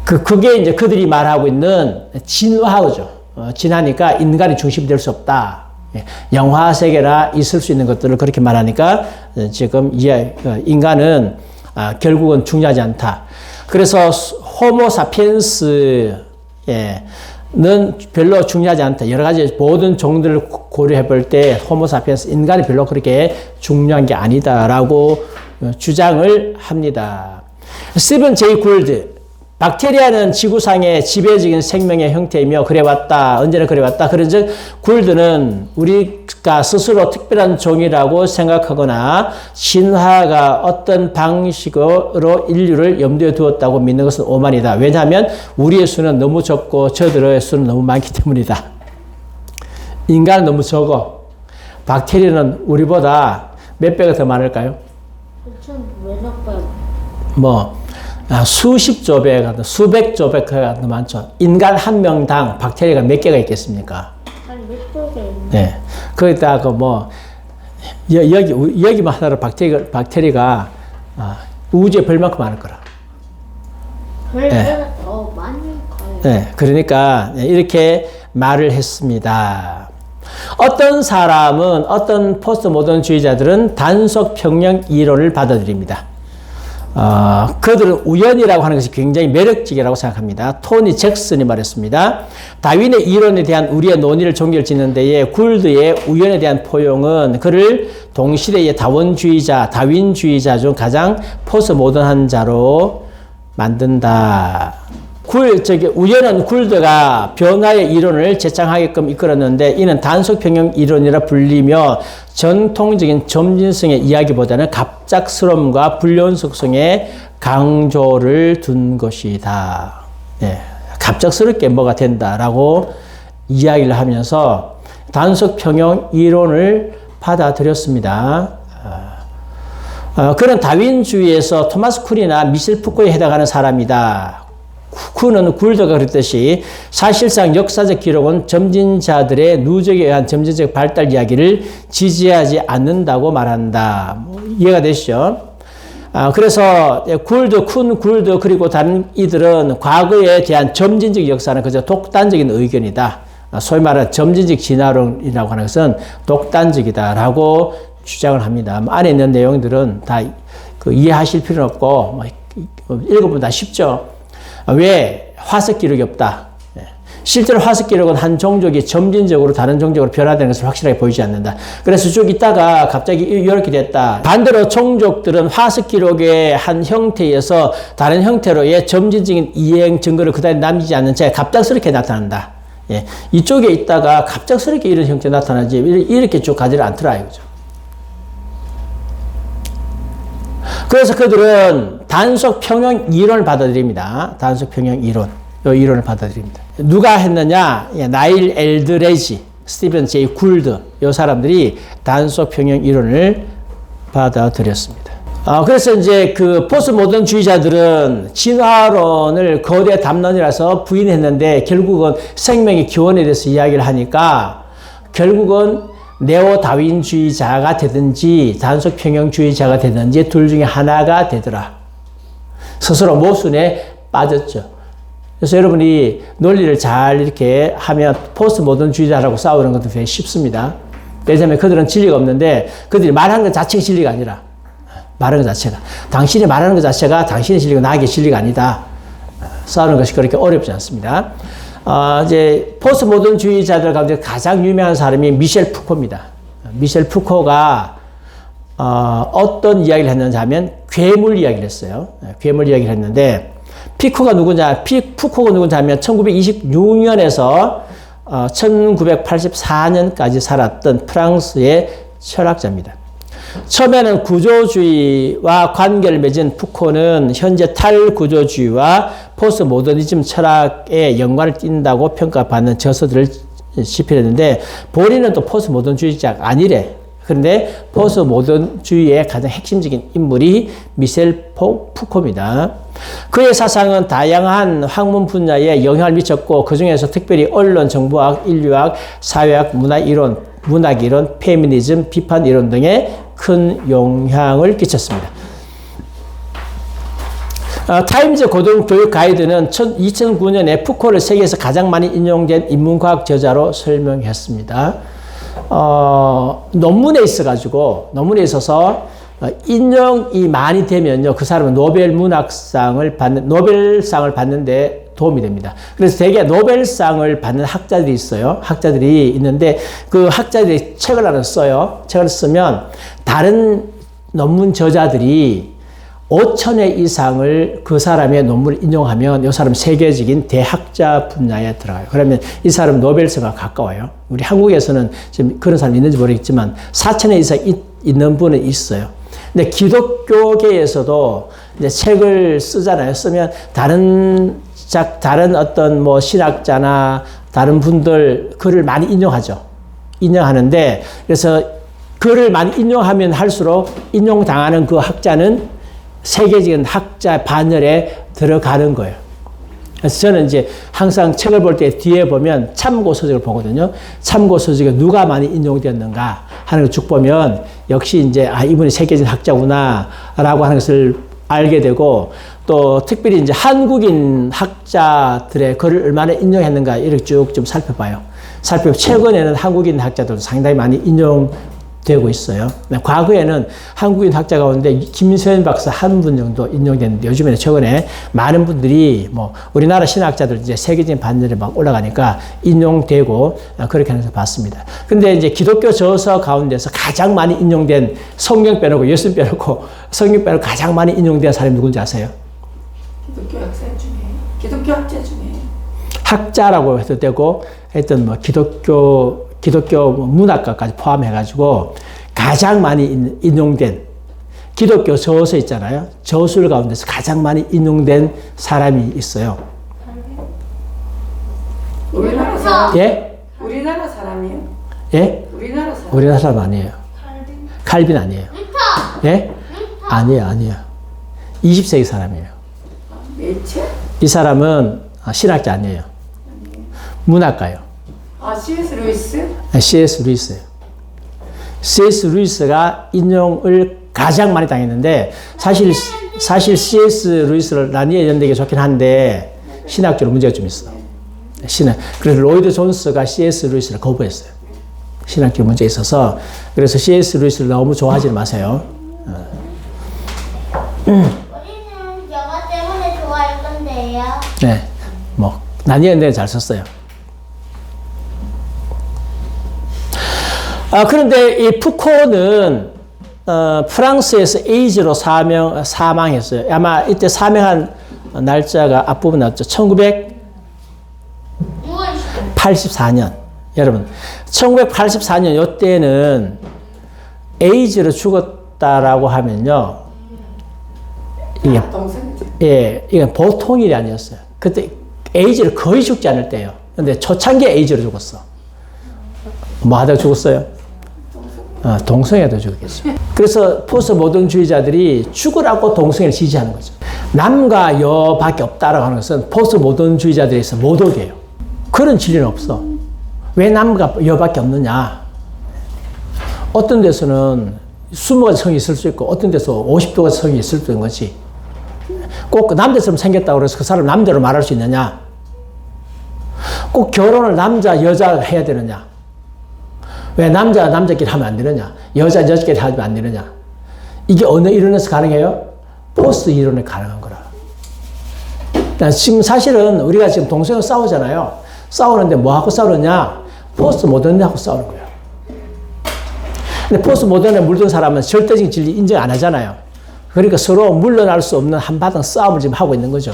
그게 이제 그들이 말하고 있는 진화죠. 진화니까 인간이 중심이 될 수 없다. 예. 영화 세계나 있을 수 있는 것들을 그렇게 말하니까 지금 인간은 결국은 중요하지 않다. 그래서 호모 사피엔스, 는 별로 중요하지 않다. 여러 가지 모든 종들을 고려해 볼 때 호모 사피엔스 인간이 별로 그렇게 중요한 게 아니다라고 주장을 합니다. 스티븐 제이 굴드, 박테리아는 지구상의 지배적인 생명의 형태이며 그래왔다. 언제나 그래왔다. 그런즉 굴드는 우리가 스스로 특별한 종이라고 생각하거나 진화가 어떤 방식으로 인류를 염두에 두었다고 믿는 것은 오만이다. 왜냐하면 우리의 수는 너무 적고 저들의 수는 너무 많기 때문이다. 인간은 너무 적어. 박테리아는 우리보다 몇 배가 더 많을까요? 왜 나빠요? 수십조 배가, 수백조 배가 더 많죠. 인간 한 명당 박테리아가 몇 개가 있겠습니까? 한 몇 쪽에 있는? 네. 거기다가 여기만 하나로 박테리아가 우주에 별만큼 많을 거라. 별보다 더 많이 커요. 네. 그러니까 이렇게 말을 했습니다. 어떤 사람은, 어떤 포스트 모던주의자들은 단속 평형 이론을 받아들입니다. 그들은 우연이라고 하는 것이 굉장히 매력적이라고 생각합니다. 토니 잭슨이 말했습니다. 다윈의 이론에 대한 우리의 논의를 종결짓는 데에 굴드의 우연에 대한 포용은 그를 동시대의 다윈주의자 중 가장 포스트 모던한 자로 만든다. 우연은 굴드가 변화의 이론을 제창하게끔 이끌었는데 이는 단속 평형 이론이라 불리며 전통적인 점진성의 이야기보다는 갑작스러움과 불연속성에 강조를 둔 것이다. 네, 갑작스럽게 뭐가 된다라고 이야기를 하면서 단속 평형 이론을 받아들였습니다. 그는 다윈주의에서 토마스 쿨이나 미셸 푸코에 해당하는 사람이다. 쿨은 굴드가 그랬듯이 사실상 역사적 기록은 점진자들의 누적에 의한 점진적 발달 이야기를 지지하지 않는다고 말한다. 이해가 되시죠? 그래서 굴드, 쿨드 그리고 다른 이들은 과거에 대한 점진적 역사는 그저 독단적인 의견이다. 소위 말하는 점진적 진화론이라고 하는 것은 독단적이다라고 주장을 합니다. 안에 있는 내용들은 다 이해하실 필요는 없고 읽어보면 다 쉽죠. 왜? 화석 기록이 없다. 실제로 화석 기록은 한 종족이 점진적으로 다른 종족으로 변화되는 것을 확실하게 보이지 않는다. 그래서 쭉 있다가 갑자기 이렇게 됐다. 반대로 종족들은 화석 기록의 한 형태에서 다른 형태로의 점진적인 이행 증거를 그다지 남기지 않는 채 갑작스럽게 나타난다. 이쪽에 있다가 갑작스럽게 이런 형태 나타나지 이렇게 쭉 가지를 않더라 이거죠. 그래서 그들은 단속 평형 이론을 받아들입니다. 단속 평형 이론. 이 이론을 받아들입니다. 누가 했느냐? 나일 엘드레지, 스티븐 제이 굴드. 이 사람들이 단속 평형 이론을 받아들였습니다. 그래서 이제 그 포스트 모던주의자들은 진화론을 거대 담론이라서 부인했는데 결국은 생명의 기원에 대해서 이야기를 하니까 결국은 네오 다윈주의자가 되든지 단속 평형주의자가 되든지 둘 중에 하나가 되더라. 스스로 모순에 빠졌죠. 그래서 여러분이 논리를 잘 이렇게 하면 포스트 모던주의자라고 싸우는 것도 되게 쉽습니다. 왜냐하면 그들은 진리가 없는데 그들이 말하는 것 자체가 진리가 아니라 말하는 것 자체가 당신이 말하는 것 자체가 당신의 진리가 나에게 진리가 아니다. 싸우는 것이 그렇게 어렵지 않습니다. 이제 포스트 모던주의자들 가운데 가장 유명한 사람이 미셸 푸코입니다. 미셸 푸코가 어떤 이야기를 했는지 하면 괴물 이야기를 했어요. 괴물 이야기를 했는데 푸코가 누군지 하면 1926년에서 1984년까지 살았던 프랑스의 철학자입니다. 처음에는 구조주의와 관계를 맺은 푸코는 현재 탈구조주의와 포스트 모더니즘 철학에 연관을 띈다고 평가받는 저서들을 집필했는데 본인은 또 포스트 모던주의자가 아니래. 그런데 포스트 모던주의의 가장 핵심적인 인물이 미셸 푸코입니다. 그의 사상은 다양한 학문 분야에 영향을 미쳤고 그 중에서 특별히 언론, 정보학, 인류학, 사회학, 문학 이론, 페미니즘, 비판 이론 등에 큰 영향을 끼쳤습니다. 타임즈 고등교육 가이드는 2009년에 푸코를 세계에서 가장 많이 인용된 인문과학 저자로 설명했습니다. 논문에 있어서 인용이 많이 되면요, 그 사람은 노벨상을 받는데 도움이 됩니다. 그래서 대개 노벨상을 받는 학자들이 있어요. 학자들이 있는데 그 학자들이 책을 하나 써요. 책을 쓰면 다른 논문 저자들이 5,000회 이상을 그 사람의 논문을 인용하면 이 사람 세계적인 대학자 분야에 들어가요. 그러면 이 사람 노벨상과 가까워요. 우리 한국에서는 지금 그런 사람이 있는지 모르겠지만 4,000회 이상 있는 분은 있어요. 근데 기독교계에서도 이제 책을 쓰잖아요. 쓰면 다른 어떤 뭐 신학자나 다른 분들 글을 많이 인용하죠. 인용하는데 그래서 글을 많이 인용하면 할수록 인용당하는 그 학자는 세계적인 학자 반열에 들어가는 거예요. 그래서 저는 이제 항상 책을 볼 때 뒤에 보면 참고 서적을 보거든요. 참고 서적에 누가 많이 인용되었는가 하는 걸 쭉 보면 역시 이제 이분이 세계적인 학자구나라고 하는 것을 알게 되고 또 특별히 이제 한국인 학자들의 글을 얼마나 인용했는가 이렇게 쭉 좀 살펴봐요. 최근에는 한국인 학자들도 상당히 많이 인용되고 있어요. 과거에는 한국인 학자 가운데 김소연 박사 한 분 정도 인용됐는데 요즘에는 최근에 많은 분들이 뭐 우리나라 신학자들 이제 세계적인 반열에 막 올라가니까 인용되고 그렇게 하면서 봤습니다. 근데 이제 기독교 저서 가운데서 가장 많이 인용된 성경 빼놓고 예수 빼놓고 성경 빼놓고 가장 많이 인용된 사람이 누군지 아세요? 기독교 학자 중에 학자라고 해도 되고 하여튼 뭐 기독교 문학과까지 포함해가지고 가장 많이 인용된 기독교 저서 있잖아요. 저술 가운데서 가장 많이 인용된 사람이 있어요. 우리나라 사람? 예? 우리나라 사람이에요? 예? 우리나라 사람 아니에요. 칼빈 아니에요. 예? 아니에요. 20세기 사람이에요. 메체? 이 사람은 신학자 아니에요. 문학가요. C.S. 루이스? C.S. 루이스예요. C.S. 루이스가 인용을 가장 많이 당했는데 사실 C.S. 루이스를 난이에 연대기 좋긴 한데 신학적으로 문제가 좀 있어. 그래서 로이드 존스가 C.S. 루이스를 거부했어요. 신학적 문제가 있어서. 그래서 C.S. 루이스를 너무 좋아하지 마세요. 우리는 영어 때문에 좋아할 건데요. 네, 뭐 난이에 연대기 잘 썼어요. 그런데 이 푸코는 프랑스에서 에이즈로 사망했어요. 아마 이때 사망한 날짜가 앞부분 나왔죠. 1984년. 여러분, 1984년 이때는 에이즈로 죽었다라고 하면요. 이게 보통 일이 아니었어요. 그때 에이즈로 거의 죽지 않을 때예요. 근데 초창기에 에이즈로 죽었어. 뭐 하다가 죽었어요? 동성애도 죽었겠죠. 그래서 포스트 모던주의자들이 죽으라고 동성애를 지지하는 거죠. 남과 여밖에 없다라고 하는 것은 포스트 모던주의자들에서 모독이에요. 그런 진리는 없어. 왜 남과 여밖에 없느냐? 어떤 데서는 20가지 성이 있을 수 있고 어떤 데서 50가지 성이 있을 수 있는 거지. 꼭 남자처럼 생겼다고 해서 그 사람 남자로 말할 수 있느냐? 꼭 결혼을 남자, 여자가 해야 되느냐? 왜 남자끼리 하면 안 되느냐? 여자끼리 하면 안 되느냐? 이게 어느 이론에서 가능해요? 포스트 이론에 가능한 거라. 지금 사실은 우리가 지금 동성애로 싸우잖아요. 싸우는데 뭐하고 싸우느냐? 포스트 모던하고 싸우는 거예요. 근데 포스트 모던에 물든 사람은 절대적인 진리 인정 안 하잖아요. 그러니까 서로 물러날 수 없는 한바탕 싸움을 지금 하고 있는 거죠.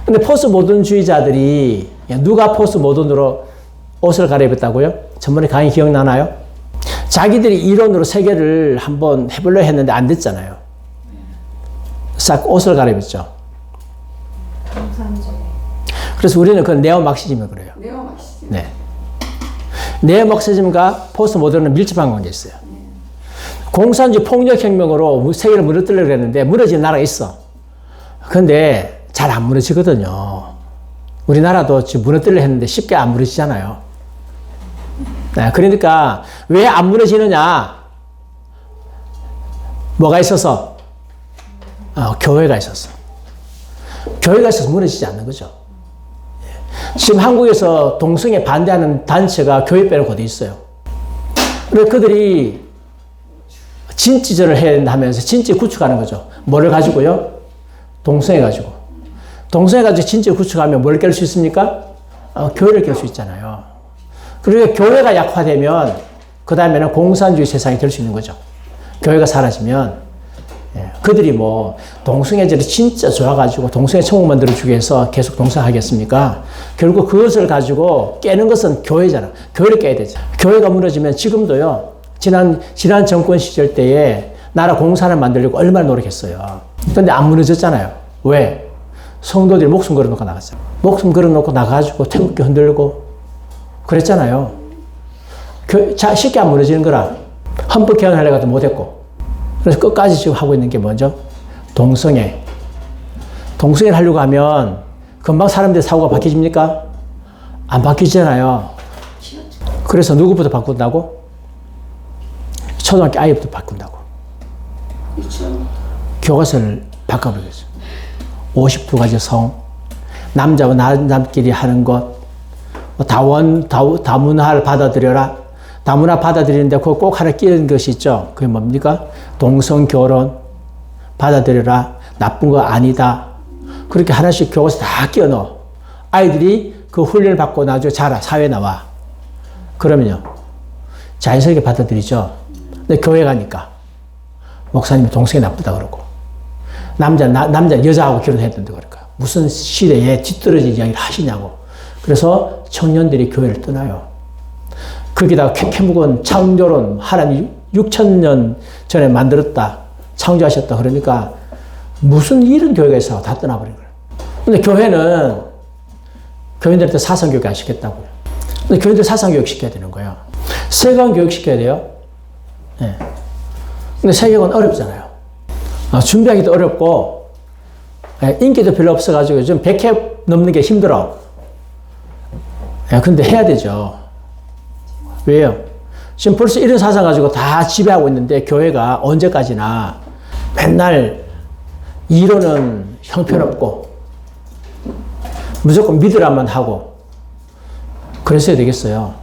근데 포스트 모던주의자들이 누가 포스트 모던으로 옷을 갈아입었다고요? 전번에 강의 기억나나요? 자기들이 이론으로 세계를 한번 해보려 했는데 안 됐잖아요. 싹 옷을 갈아입었죠. 그래서 우리는 그 네오막시즘을 그래요. 네오막시즘. 네. 네오막시즘과 포스트 모던은 밀접한 관계가 있어요. 공산주의 폭력혁명으로 세계를 무너뜨리려고 했는데 무너진 나라가 있어. 근데 잘 안 무너지거든요. 우리나라도 지금 무너뜨리려 했는데 쉽게 안 무너지잖아요. 네, 그러니까 왜 안 무너지느냐? 뭐가 있어서? 교회가 있었어. 교회가 있어서 무너지지 않는 거죠. 지금 한국에서 동성애 반대하는 단체가 교회 빼놓고 어디 있어요? 그래서 그들이 진지전을 해야 하면서 진지 구축하는 거죠. 뭐를 가지고요? 동성애 가지고. 동성애 가지고 진지 구축하면 뭘 깰 수 있습니까? 교회를 깰 수 있잖아요. 그리고 교회가 약화되면 그 다음에는 공산주의 세상이 될 수 있는 거죠. 교회가 사라지면 그들이 뭐 동성애자들이 진짜 좋아가지고 동성애 천국 만들어주기 위해서 계속 동성하겠습니까? 결국 그것을 가지고 깨는 것은 교회잖아. 교회를 깨야 되죠. 교회가 무너지면 지금도요. 지난 정권 시절 때에 나라 공산을 만들려고 얼마나 노력했어요. 근데 안 무너졌잖아요. 왜? 성도들이 목숨 걸어놓고 나갔어요. 목숨 걸어놓고 나가지고 태극기 흔들고 그랬잖아요. 쉽게 안 무너지는 거라. 헌법 개헌하려고 해도 못했고. 그래서 끝까지 지금 하고 있는 게 뭐죠? 동성애. 동성애를 하려고 하면 금방 사람들의 사고가 바뀌집니까? 안 바뀌잖아요. 그래서 누구부터 바꾼다고? 초등학교 아이부터 바꾼다고. 교과서를 바꿔버리겠어요. 52가지 성, 남자와 남자끼리 하는 것, 다문화를 받아들여라. 다문화 받아들이는데 그거 꼭 하나 끼는 것이 있죠. 그게 뭡니까? 동성결혼 받아들여라. 나쁜 거 아니다. 그렇게 하나씩 교과서 다 끼워 넣어. 아이들이 그 훈련을 받고 나중에 자라, 사회에 나와. 그러면요. 자연스럽게 받아들이죠. 근데 교회 가니까 목사님이 동성애 나쁘다 그러고 남자 여자하고 결혼했는데 그러니까 무슨 시대에 뒤떨어진 이야기를 하시냐고. 그래서 청년들이 교회를 떠나요. 거기다가 캐캐묵은 창조론 하나님 6,000년 전에 만들었다. 창조하셨다. 그러니까 무슨 이런 교회가 있어. 다 떠나버린 거예요. 근데 교회는 교인들한테 사상교육 안 시켰다고요. 근데 교인들 사상교육 시켜야 되는 거예요. 세관 교육 시켜야 돼요. 네. 근데 세계관 어렵잖아요. 준비하기도 어렵고, 인기도 별로 없어가지고 좀 100회 넘는 게 힘들어. 근데 해야 되죠. 왜요? 지금 벌써 이런 사상 가지고 다 지배하고 있는데 교회가 언제까지나 맨날 이론은 형편없고 무조건 믿으라만 하고 그랬어야 되겠어요.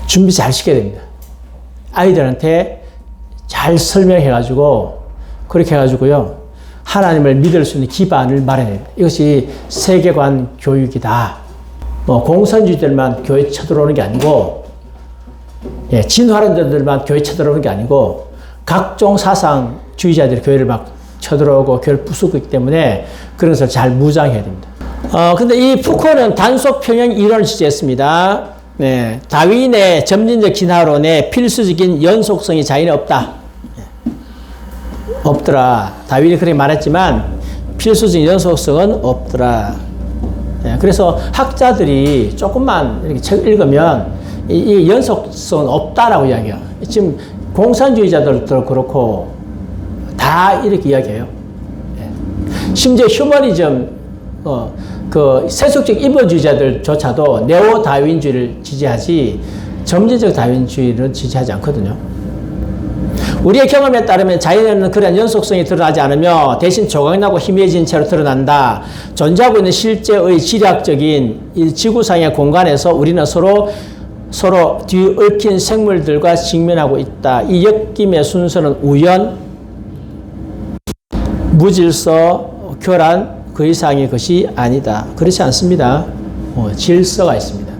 준비 잘 시켜야 됩니다. 아이들한테 잘 설명해가지고 그렇게 해가지고요. 하나님을 믿을 수 있는 기반을 마련해야 됩니다. 이것이 세계관 교육이다. 뭐 공산주의들만 교회 쳐들어오는 게 아니고 진화론자들만 교회 쳐들어오는 게 아니고 각종 사상주의자들이 교회를 막 쳐들어오고 교회를 부수고 있기 때문에 그런 것을 잘 무장해야 됩니다. 근데 이 푸코는 단속 평행 이론을 지지했습니다. 네, 다윈의 점진적 진화론에 필수적인 연속성이 자연에 없다. 없더라. 다윈이 그렇게 말했지만 필수적인 연속성은 없더라. 네, 그래서 학자들이 조금만 이렇게 책 읽으면 이 연속성은 없다라고 이야기해요. 지금 공산주의자들도 그렇고 다 이렇게 이야기해요. 네. 심지어 휴머니즘, 그 세속적 인본주의자들조차도 네오 다윈주의를 지지하지 점진적 다윈주의를 지지하지 않거든요. 우리의 경험에 따르면 자연에는 그런 연속성이 드러나지 않으며 대신 조각나고 희미해진 채로 드러난다. 존재하고 있는 실제의 지리학적인 이 지구상의 공간에서 우리는 서로 뒤얽힌 생물들과 직면하고 있다. 이 엮임의 순서는 우연, 무질서, 교란, 그 이상의 것이 아니다. 그렇지 않습니다. 질서가 있습니다.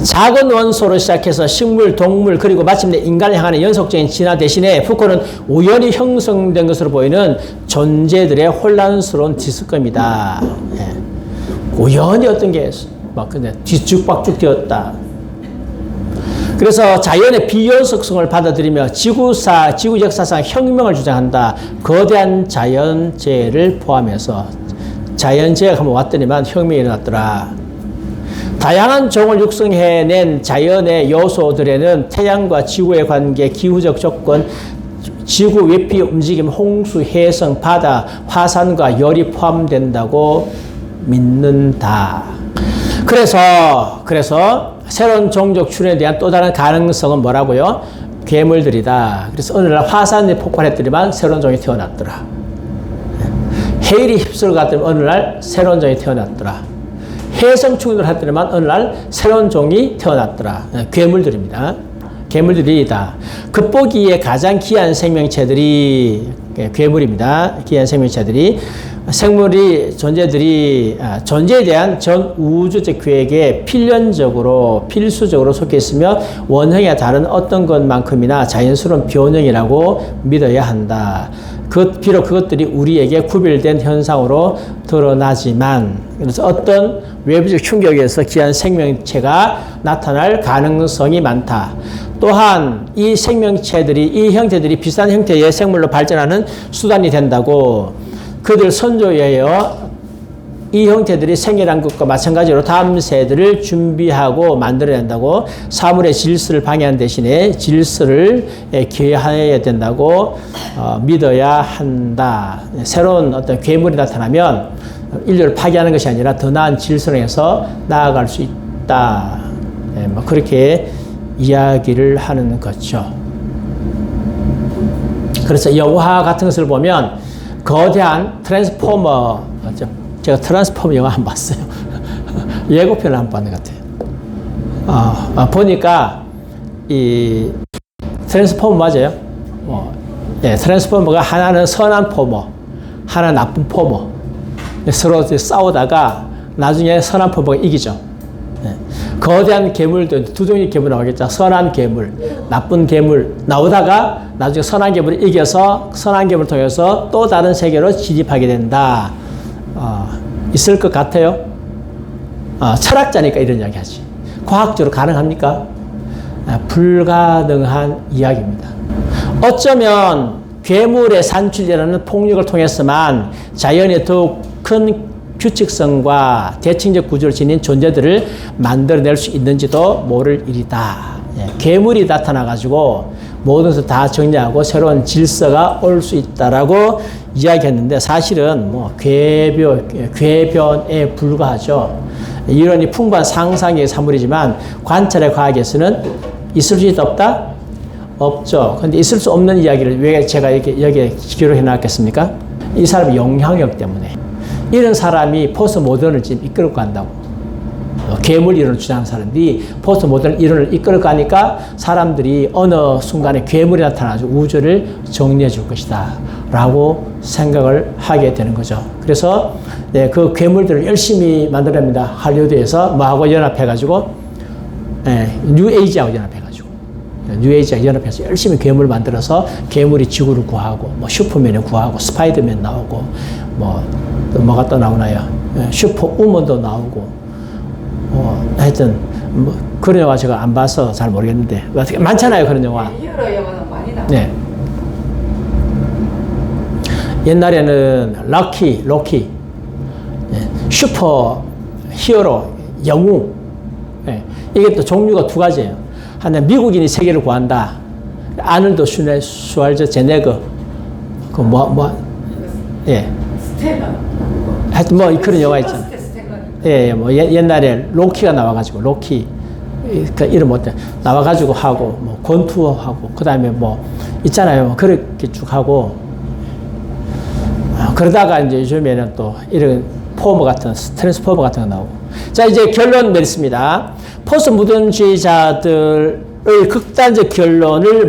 작은 원소로 시작해서 식물, 동물, 그리고 마침내 인간을 향하는 연속적인 진화 대신에 푸코는 우연히 형성된 것으로 보이는 존재들의 혼란스러운 디스크입니다. 우연히 어떤 게 막 근데 뒤죽박죽 되었다. 그래서 자연의 비연속성을 받아들이며 지구 역사상 혁명을 주장한다. 거대한 자연재해를 포함해서 자연재해가 한번 왔더니만 혁명이 일어났더라. 다양한 종을 육성해낸 자연의 요소들에는 태양과 지구의 관계, 기후적 조건, 지구 외피 움직임, 홍수, 해성, 바다, 화산과 열이 포함된다고 믿는다. 그래서 새로운 종족 출현에 대한 또 다른 가능성은 뭐라고요? 괴물들이다. 그래서 어느 날 화산이 폭발했더니만 새로운 종이 태어났더라. 해일이 휩쓸어 갔더니 어느 날 새로운 종이 태어났더라. 해성 충돌을 했더니만 어느 날 새로운 종이 태어났더라. 괴물들입니다. 괴물들이다. 겉보기에 가장 귀한 생명체들이 괴물입니다. 귀한 생명체들이 존재에 대한 전 우주적 계획에 필수적으로 속해 있으며 원형에 다른 어떤 것만큼이나 자연스러운 변형이라고 믿어야 한다. 비록 그것들이 우리에게 구별된 현상으로 드러나지만, 그래서 어떤 외부적 충격에서 귀한 생명체가 나타날 가능성이 많다. 또한 이 형태들이 비슷한 형태의 생물로 발전하는 수단이 된다고, 그들 선조여여 이 형태들이 생겨난 것과 마찬가지로 다음 세대를 준비하고 만들어낸다고, 사물의 질서를 방해하는 대신에 질서를 기여해야 된다고 믿어야 한다. 새로운 어떤 괴물이 나타나면 인류를 파괴하는 것이 아니라 더 나은 질서로 해서 나아갈 수 있다. 그렇게 이야기를 하는 거죠. 그래서 영화 같은 것을 보면 거대한 트랜스포머, 제가 트랜스포머 영화 안 봤어요. 예고편을 안 봤는 것 같아요. 보니까 이 트랜스포머 맞아요? 트랜스포머가 하나는 선한 포머, 하나는 나쁜 포머. 서로 싸우다가 나중에 선한 포머가 이기죠. 거대한 괴물도 두 종류의 괴물 나오겠죠. 선한 괴물, 나쁜 괴물 나오다가 나중에 선한 괴물을 이겨서 선한 괴물을 통해서 또 다른 세계로 진입하게 된다. 있을 것 같아요. 철학자니까 이런 이야기 하지. 과학적으로 가능합니까? 불가능한 이야기입니다. 어쩌면 괴물의 산출이라는 폭력을 통해서만 자연의 더욱 큰 규칙성과 대칭적 구조를 지닌 존재들을 만들어낼 수 있는지도 모를 일이다. 괴물이 나타나가지고 모든 것을 다 정리하고 새로운 질서가 올 수 있다라고 이야기했는데, 사실은 궤변에 불과하죠. 이론이 풍부한 상상의 사물이지만 관찰의 과학에서는 있을 수 있다 없다? 없죠. 근데 있을 수 없는 이야기를 왜 제가 여기에 기록해 놨겠습니까? 이 사람의 영향력 때문에. 이런 사람이 포스트 모던을 지금 이끌고 간다고. 괴물 이론을 주장하는 사람들이 포스트 모던 이론을 이끌고 가니까 사람들이 어느 순간에 괴물이 나타나서 우주를 정리해 줄 것이다 라고 생각을 하게 되는 거죠. 그래서 그 괴물들을 열심히 만들어냅니다. 할리우드에서 뭐하고 연합해가지고 뉴에이지하고 연합해서 열심히 괴물을 만들어서 괴물이 지구를 구하고, 뭐 슈퍼맨을 구하고, 스파이더맨 나오고, 뭐가 또 나오나요? 슈퍼우먼도 나오고, 하여튼 그런 영화 제가 안 봐서 잘 모르겠는데 많잖아요, 그런 영화. 히어로 영화는 많이 나와요. 네. 옛날에는 로키, 슈퍼 히어로, 영웅. 이게 또 종류가 두 가지예요. 하나, 미국인이 세계를 구한다. 아놀드 슈왈제네거. 스테건. 하여튼 그런 영화 있잖아요. 옛날에 로키가 나와가지고, 그 이름 못해. 나와가지고 하고, 권투하고, 그 다음에 있잖아요. 그렇게 쭉 하고. 그러다가 이제 요즘에는 또 이런 트랜스포머 같은 거 나오고. 자, 이제 결론 내렸습니다. 포스트 모던주의자들의 극단적 결론을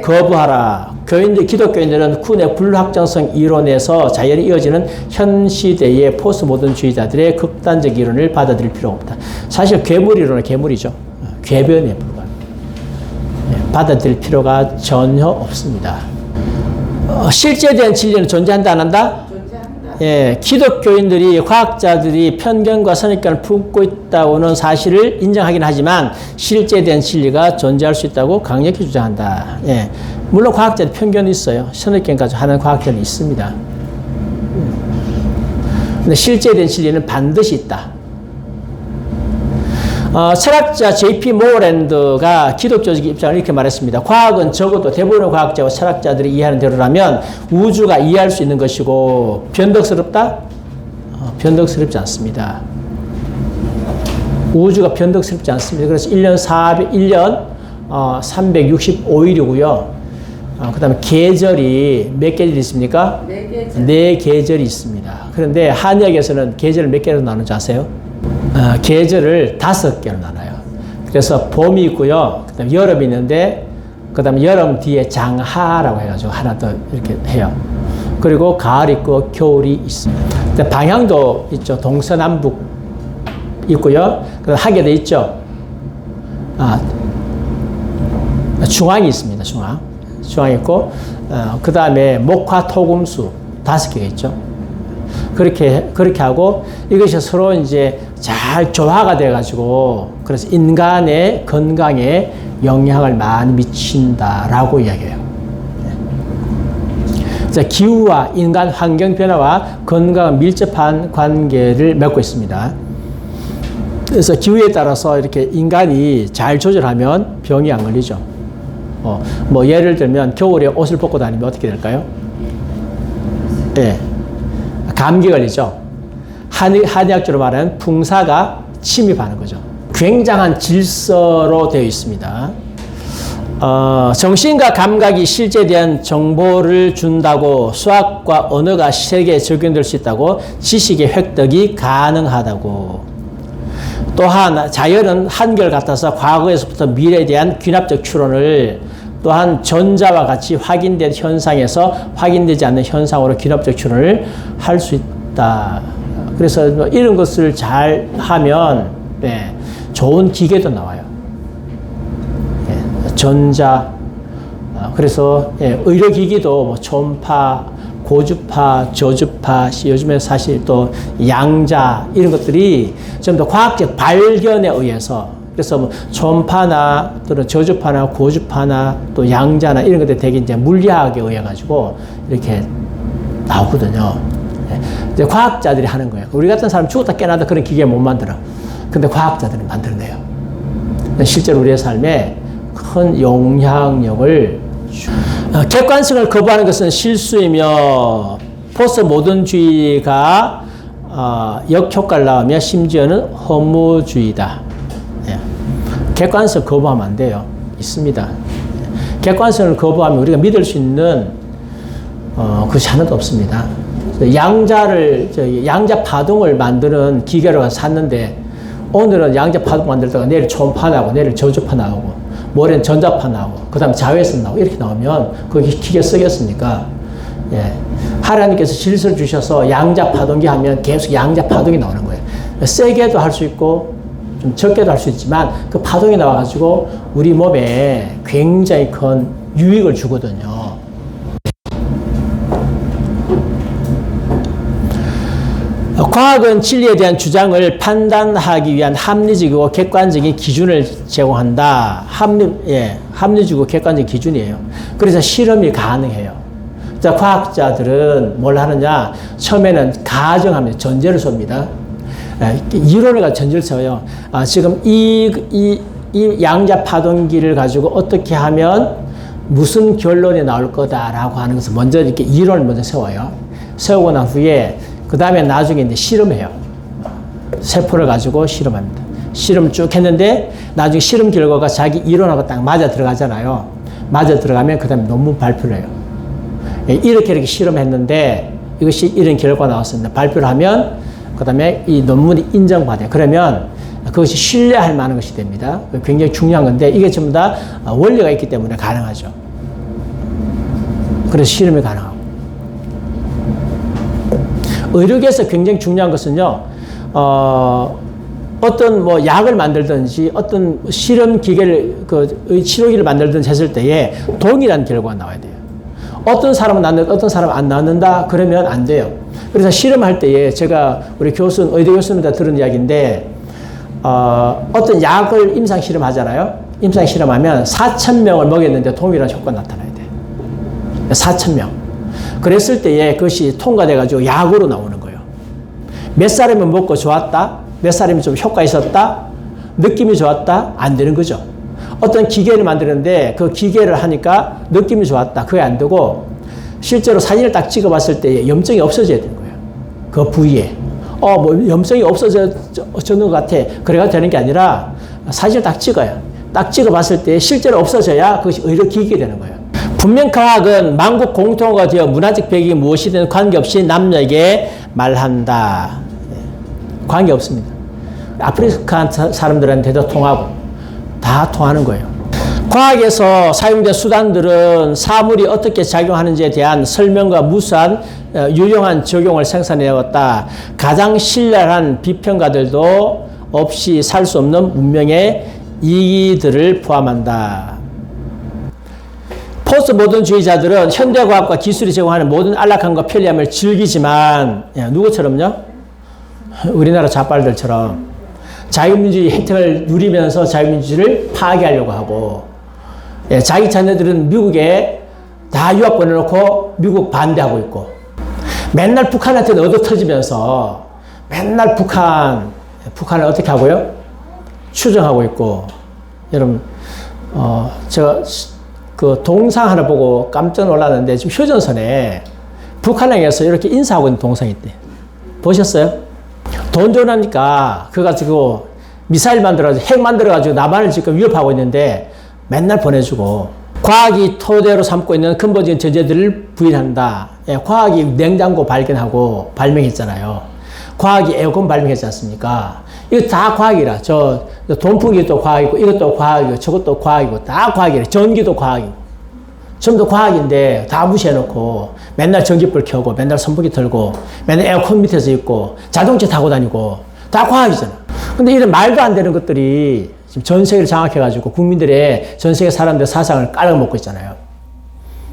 거부하라. 기독교인들은 쿤의 불확정성 이론에서 자연히 이어지는 현 시대의 포스트 모던주의자들의 극단적 이론을 받아들일 필요가 없다. 사실 괴물 이론은 괴물이죠. 궤변에 불과합니다. 받아들일 필요가 전혀 없습니다. 실제된 진리는 존재한다, 안 한다? 기독교인들이, 과학자들이 편견과 선입견을 품고 있다고는 사실을 인정하긴 하지만 실제된 진리가 존재할 수 있다고 강력히 주장한다. 물론 과학자들 편견이 있어요. 선입견까지 하는 과학자는 있습니다. 근데 실제된 진리는 반드시 있다. 철학자 J.P. 모어랜드가 기독교적 입장을 이렇게 말했습니다. 과학은 적어도 대부분의 과학자와 철학자들이 이해하는 대로라면 우주가 이해할 수 있는 것이고 변덕스럽다? 변덕스럽지 않습니다. 우주가 변덕스럽지 않습니다. 그래서 1년 365일이고요. 그 다음에 계절이 몇 계절이 있습니까? 4계절. 4계절이 있습니다. 그런데 한의학에서는 계절을 몇 개로 나누는지 아세요? 계절을 5개로 나눠요. 그래서 봄이 있고요. 그 다음에 여름이 있는데, 그 다음에 여름 뒤에 장하라고 해가지고 하나 더 이렇게 해요. 그리고 가을 있고 겨울이 있습니다. 방향도 있죠. 동서남북 있고요. 그 하계도 있죠. 중앙이 있습니다. 중앙이 있고, 그 다음에 목화, 토, 금, 수 5개가 있죠. 그렇게 하고 이것이 서로 이제 잘 조화가 돼가지고 그래서 인간의 건강에 영향을 많이 미친다라고 이야기해요. 자, 기후와 인간 환경 변화와 건강은 밀접한 관계를 맺고 있습니다. 그래서 기후에 따라서 이렇게 인간이 잘 조절하면 병이 안 걸리죠. 뭐 예를 들면 겨울에 옷을 벗고 다니면 어떻게 될까요? 네. 감기 걸리죠. 한의학적으로 말하는 풍사가 침입하는 거죠. 굉장한 질서로 되어 있습니다. 정신과 감각이 실제에 대한 정보를 준다고 수학과 언어가 세계에 적용될 수 있다고 지식의 획득이 가능하다고. 또한 자연은 한결같아서 과거에서부터 미래에 대한 귀납적 추론을 또한 전자와 같이 확인된 현상에서 확인되지 않는 현상으로 귀납적 추론을 할 수 있다. 그래서 이런 것을 잘 하면 좋은 기계도 나와요. 전자. 그래서 의료기기도 뭐 초음파, 고주파, 저주파, 요즘에 사실 또 양자 이런 것들이 전부 다 과학적 발견에 의해서 그래서 뭐 초음파나 또는 저주파나 고주파나 또 양자나 이런 것들이 되게 이제 물리학에 의해 가지고 이렇게 나오거든요. 이제 과학자들이 하는 거예요. 우리 같은 사람 죽었다 깨어나도 그런 기계 못 만들어. 근데 과학자들은 만들어내요. 실제로 우리의 삶에 큰 영향력을 객관성을 거부하는 것은 실수이며 포스트 모던주의가 역효과를 낳으며 심지어는 허무주의다. 객관성 거부하면 안 돼요. 있습니다. 객관성을 거부하면 우리가 믿을 수 있는 그것이 하나도 없습니다. 양자 파동을 만드는 기계를 샀는데 오늘은 양자 파동 만들다가 내일 초음파 나오고 내일 저주파 나오고 모레는 전자파 나오고 그 다음에 자외선 나오고 이렇게 나오면 그 기계 쓰겠습니까? 하나님께서 질서를 주셔서 양자 파동기 하면 계속 양자 파동이 나오는 거예요. 세게도 할 수 있고 좀 적게도 할 수 있지만 그 파동이 나와가지고 우리 몸에 굉장히 큰 유익을 주거든요. 과학은 진리에 대한 주장을 판단하기 위한 합리적이고 객관적인 기준을 제공한다. 합리적이고 객관적인 기준이에요. 그래서 실험이 가능해요. 자, 과학자들은 뭘 하느냐? 처음에는 가정합니다. 전제를 씁니다. 이론을 가지고 전제를 써요. 지금 이 양자 파동기를 가지고 어떻게 하면 무슨 결론이 나올 거다라고 하는 것을 먼저 이렇게 이론을 먼저 세워요. 세우고 난 후에 그 다음에 나중에 이제 실험해요. 세포를 가지고 실험합니다. 실험 쭉 했는데 나중에 실험 결과가 자기 이론하고 딱 맞아 들어가잖아요. 맞아 들어가면 그 다음에 논문 발표를 해요. 이렇게 실험했는데 이것이 이런 결과가 나왔습니다. 발표를 하면 그 다음에 이 논문이 인정받아요. 그러면 그것이 신뢰할 만한 것이 됩니다. 굉장히 중요한 건데 이게 전부 다 원리가 있기 때문에 가능하죠. 그래서 실험이 가능하고. 의료계에서 굉장히 중요한 것은요, 어떤 뭐 약을 만들든지 어떤 실험 기계를, 치료기를 만들든지 했을 때에 동일한 결과가 나와야 돼요. 어떤 사람은 낳는다, 어떤 사람은 안 낳는다, 그러면 안 돼요. 그래서 실험할 때에 제가 우리 의대 교수님한테 들은 이야기인데, 어떤 약을 임상 실험하잖아요. 임상 실험하면 4,000명을 먹였는데 동일한 효과가 나타나야 돼요. 4,000명. 그랬을 때에 그것이 통과돼가지고 약으로 나오는 거예요. 몇 사람은 먹고 좋았다, 몇 사람이 좀 효과 있었다, 느낌이 좋았다? 안 되는 거죠. 어떤 기계를 만드는데 그 기계를 하니까 느낌이 좋았다. 그게 안 되고 실제로 사진을 딱 찍어봤을 때 염증이 없어져야 되는 거예요. 그 부위에. 뭐 염증이 없어졌는 것 같아. 그래가 되는 게 아니라 사진을 딱 찍어요. 딱 찍어봤을 때 실제로 없어져야 그것이 의료 기기가 되는 거예요. 분명 과학은 만국 공통어가 되어 문화적 배경이 무엇이든 관계없이 남녀에게 말한다. 관계없습니다. 아프리카 사람들한테도 통하고 다 통하는 거예요. 과학에서 사용된 수단들은 사물이 어떻게 작용하는지에 대한 설명과 무수한 유용한 적용을 생산해왔다. 가장 신랄한 비평가들도 없이 살 수 없는 문명의 이기들을 포함한다. 포스트 모던주의자들은 현대과학과 기술이 제공하는 모든 안락함과 편리함을 즐기지만 누구처럼요? 우리나라 좌빨들처럼 자유민주주의 혜택을 누리면서 자유민주주의를 파괴하려고 하고 자기 자녀들은 미국에 다 유학 보내놓고 미국 반대하고 있고 맨날 북한한테 얻어 터지면서 맨날 북한을 어떻게 하고요? 추정하고 있고 여러분 제가 그 동상 하나 보고 깜짝 놀랐는데 지금 휴전선에 북한에서 이렇게 인사하고 있는 동상이 있대. 보셨어요? 돈 줘라니까 그거 가지고 미사일 만들어가지고 핵 만들어가지고 남한을 지금 위협하고 있는데 맨날 보내주고 과학이 토대로 삼고 있는 근본적인 전제들을 부인한다. 과학이 냉장고 발견하고 발명했잖아요. 과학이 에어컨 발명했지 않습니까? 이거 다 과학이라. 저 돈풍기도 과학이고 이것도 과학이고 저것도 과학이고 다 과학이라. 전기도 과학이고 전부 다 과학인데 다 무시해놓고 맨날 전기불 켜고 맨날 선풍기 틀고 맨날 에어컨 밑에서 있고 자동차 타고 다니고 다 과학이잖아. 근데 이런 말도 안 되는 것들이 지금 전 세계를 장악해가지고 국민들의 전 세계 사람들의 사상을 깔아먹고 있잖아요.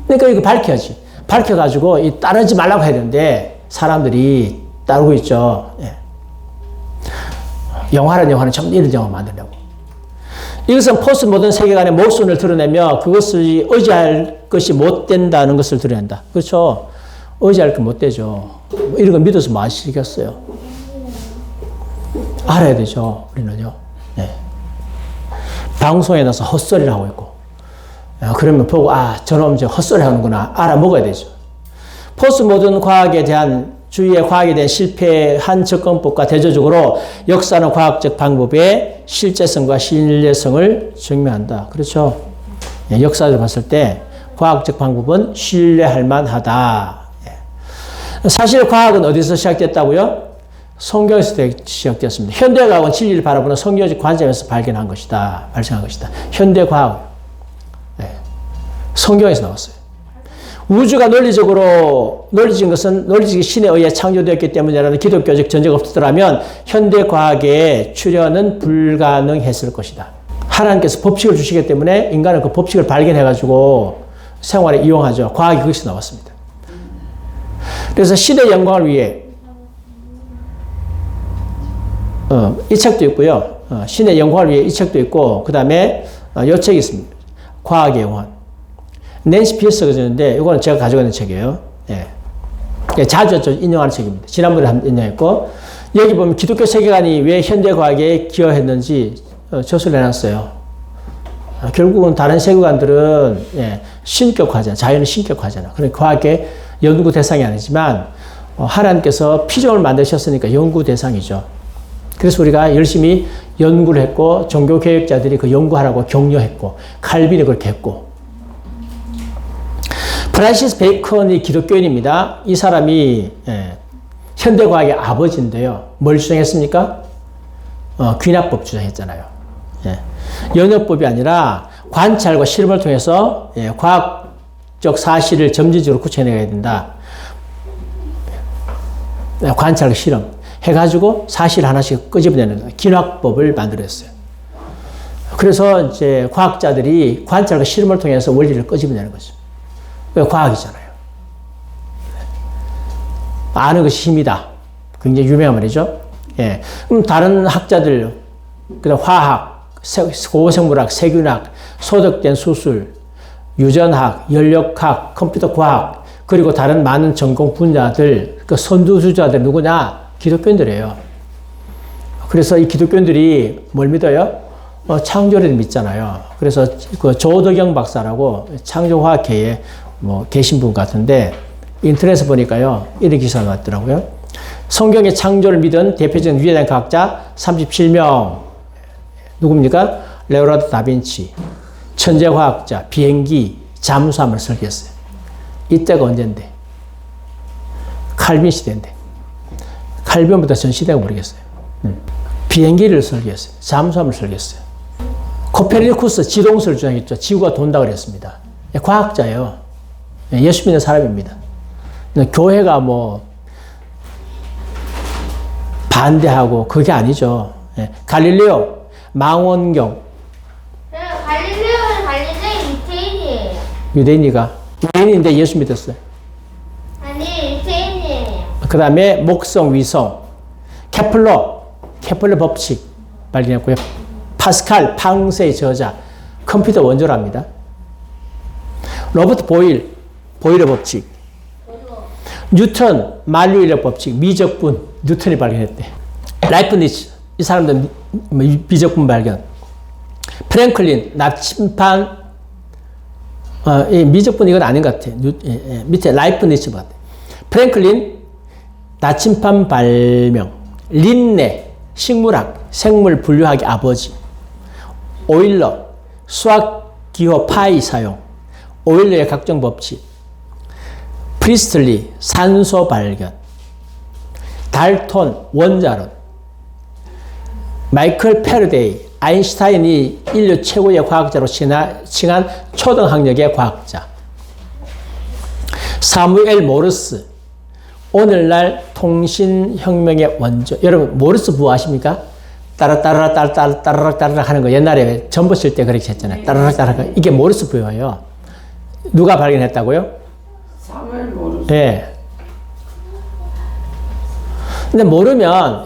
그러니까 이거 밝혀야지. 밝혀가지고 이 따르지 말라고 해야 되는데 사람들이 따르고 있죠. 예. 영화는 전부 이런 영화 만들려고. 이것은 포스트 모던 세계관의 모순을 드러내며 그것을 의지할 것이 못 된다는 것을 드러낸다. 그렇죠? 의지할 게 못 되죠. 이런 거 믿어서 뭐 하시겠어요? 알아야 되죠. 우리는요. 네. 방송에 나서 헛소리를 하고 있고. 그러면 보고 저놈 헛소리 하는구나. 알아먹어야 되죠. 포스트 모던 과학에 대한 주위의 과학에 대한 실패한 접근법과 대조적으로 역사는 과학적 방법의 실제성과 신뢰성을 증명한다. 그렇죠? 역사를 봤을 때 과학적 방법은 신뢰할 만하다. 사실 과학은 어디서 시작됐다고요? 성경에서 시작됐습니다. 현대과학은 진리를 바라보는 성경적 관점에서 발견한 것이다. 발생한 것이다. 현대과학. 성경에서 나왔어요. 우주가 논리적인 것은 논리적인 신에 의해 창조되었기 때문이라는 기독교적 전제가 없더라면 현대 과학의 출현은 불가능했을 것이다. 하나님께서 법칙을 주시기 때문에 인간은 그 법칙을 발견해가지고 생활에 이용하죠. 과학이 거기서 나왔습니다. 그래서 신의 영광을 위해 이 책도 있고요. 신의 영광을 위해 이 책도 있고 그 다음에 이 책이 있습니다. 과학의 영혼. 낸시 피어스가 썼는데 이거는 제가 가지고 있는 책이에요. 예. 자주 인용하는 책입니다. 지난번에 한번 인용했고 여기 보면 기독교 세계관이 왜 현대과학에 기여했는지 저술을 해놨어요. 결국은 다른 세계관들은 신격화잖아. 자연은 신격화잖아. 그러니까 과학의 연구 대상이 아니지만 하나님께서 피조물 만드셨으니까 연구 대상이죠. 그래서 우리가 열심히 연구를 했고 종교개혁자들이 그 연구하라고 격려했고 칼빈이 그렇게 했고 프란시스 베이컨이 기독교인입니다. 이 사람이 현대과학의 아버지인데요. 뭘 주장했습니까? 귀납법 주장했잖아요. 연역법이 아니라 관찰과 실험을 통해서 과학적 사실을 점진적으로 구체내야 된다. 관찰과 실험 해가지고 사실 하나씩 끄집어내는 귀납법을 만들었어요. 그래서 이제 과학자들이 관찰과 실험을 통해서 원리를 끄집어내는 거죠. 과학이잖아요. 아는 것이 힘이다. 굉장히 유명한 말이죠. 그럼 다른 학자들, 그다음 화학, 고생물학, 세균학, 소득된 수술, 유전학, 연력학, 컴퓨터 과학, 그리고 다른 많은 전공 분야들, 그 선두주자들 누구냐? 기독교인들이에요. 그래서 이 기독교인들이 뭘 믿어요? 창조를 믿잖아요. 그래서 그 조덕영 박사라고 창조화학회에 계신 분 같은데 인터넷에 보니까요, 이런 기사가 나왔더라고요. 성경의 창조를 믿은 대표적인 위대한 과학자 37명. 누굽니까? 레오나르도 다빈치, 천재과학자, 비행기, 잠수함을 설계했어요. 이때가 언젠데? 칼빈 시대인데. 칼빈보다 전 시대가 모르겠어요. 비행기를 설계했어요. 잠수함을 설계했어요. 코페르니쿠스 지동설 주장했죠. 지구가 돈다고 그랬습니다. 과학자예요. 예수 믿는 사람입니다. 교회가 반대하고 그게 아니죠. 갈릴레오, 망원경. 갈릴레오는 갈릴레이 유태인이에요. 유대인이가. 유대인인데 예수 믿었어요. 아니, 유태인이에요. 그 다음에 목성, 위성. 케플러 법칙 발견했고요. 파스칼, 팡세의 저자. 컴퓨터 원조랍니다. 로버트 보일의 법칙. 뉴턴, 만류인력 법칙, 미적분, 뉴턴이 발견했대. 라이프니츠, 이 사람들 미적분 발견. 프랭클린, 나침반, 미적분 이건 아닌 것 같아. 밑에 라이프니츠 같아. 프랭클린, 나침반 발명. 린네, 식물학, 생물 분류학의 아버지. 오일러, 수학 기호 파이 사용. 오일러의 각종 법칙. 프리스틀리, 산소 발견. 달톤, 원자론. 마이클 패러데이, 아인슈타인이 인류 최고의 과학자로 칭한 초등학력의 과학자. 사무엘 모르스, 오늘날 통신혁명의 원조. 여러분, 모르스 부호 아십니까? 따라락 하는 거. 옛날에 전보 쓸 때 그렇게 했잖아요. 따라락. 이게 모르스 부호예요. 누가 발견했다고요? 사무엘 모르스. 예. 근데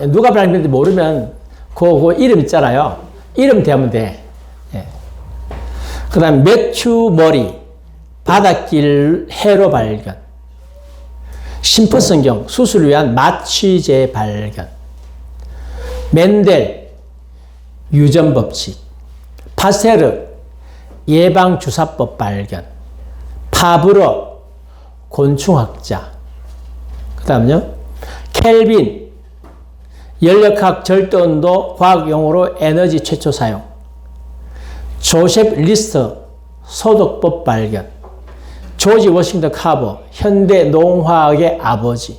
누가 발견했는지 모르면, 그 이름 있잖아요. 이름 대하면 돼. 예. 그 다음, 매튜 머리, 바닷길 해로 발견. 심프성경, 수술을 위한 마취제 발견. 멘델, 유전법칙. 파스테르, 예방주사법 발견. 파브러, 곤충학자. 그 다음요. 켈빈, 연력학 절대온도 과학용어로 에너지 최초 사용. 조셉 리스터, 소독법 발견. 조지 워싱턴 카버, 현대 농화학의 아버지.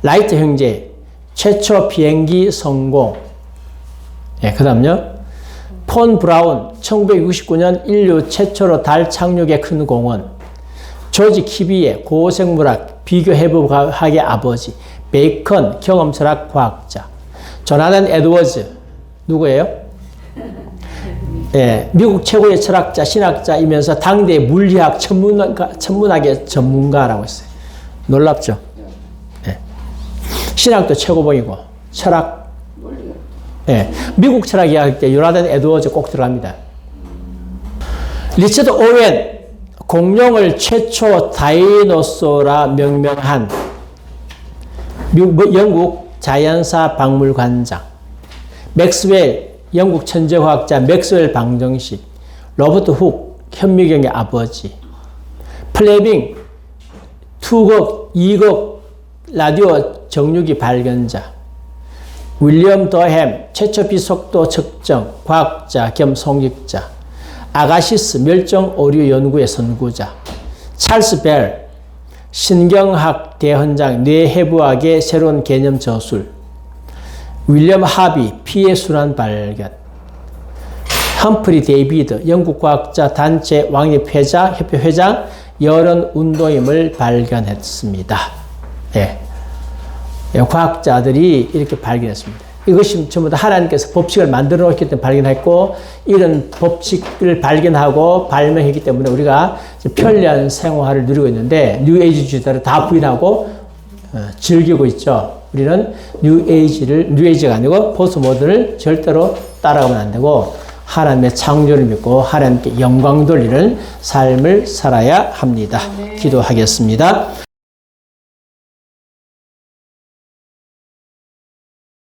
라이트 형제, 최초 비행기 성공. 예, 그 다음요. 폰 브라운, 1969년 인류 최초로 달 착륙에 큰 공헌. 조지 키비의 고생물학, 비교해부학의 아버지. 베이컨, 경험철학 과학자. 조나단 에드워즈, 누구예요? 예, 미국 최고의 철학자, 신학자이면서 당대의 물리학 천문학의 전문가라고 했어요. 놀랍죠? 예. 신학도 최고봉이고, 철학. 예. 미국 철학이학 때 조나단 에드워즈 꼭 들어갑니다. 리처드 오웬, 공룡을 최초 다이노소라 명명한 영국 자연사 박물관장. 맥스웰, 영국 천재과학자 맥스웰 방정식. 로버트 훅, 현미경의 아버지. 플레밍, 투극, 이극 라디오 정류기 발견자. 윌리엄 더햄, 최초 비속도 측정 과학자 겸 성직자. 아가시스, 멸종 오류 연구의 선구자. 찰스 벨, 신경학 대헌장, 뇌해부학의 새로운 개념 저술. 윌리엄 하비, 피해 순환 발견. 험프리 데이비드, 영국 과학자 단체 왕립회장, 협회 회장, 여론 운동임을 발견했습니다. 예. 과학자들이 이렇게 발견했습니다. 이것이 전부 다 하나님께서 법칙을 만들어 놓기 때문에 발견했고, 이런 법칙을 발견하고 발명했기 때문에 우리가 편리한 생활을 누리고 있는데, 뉴에이지주의자를 다 부인하고 즐기고 있죠. 우리는 뉴에이지가 아니고 포스트모던을 절대로 따라가면 안 되고, 하나님의 창조를 믿고 하나님께 영광 돌리는 삶을 살아야 합니다. 기도하겠습니다.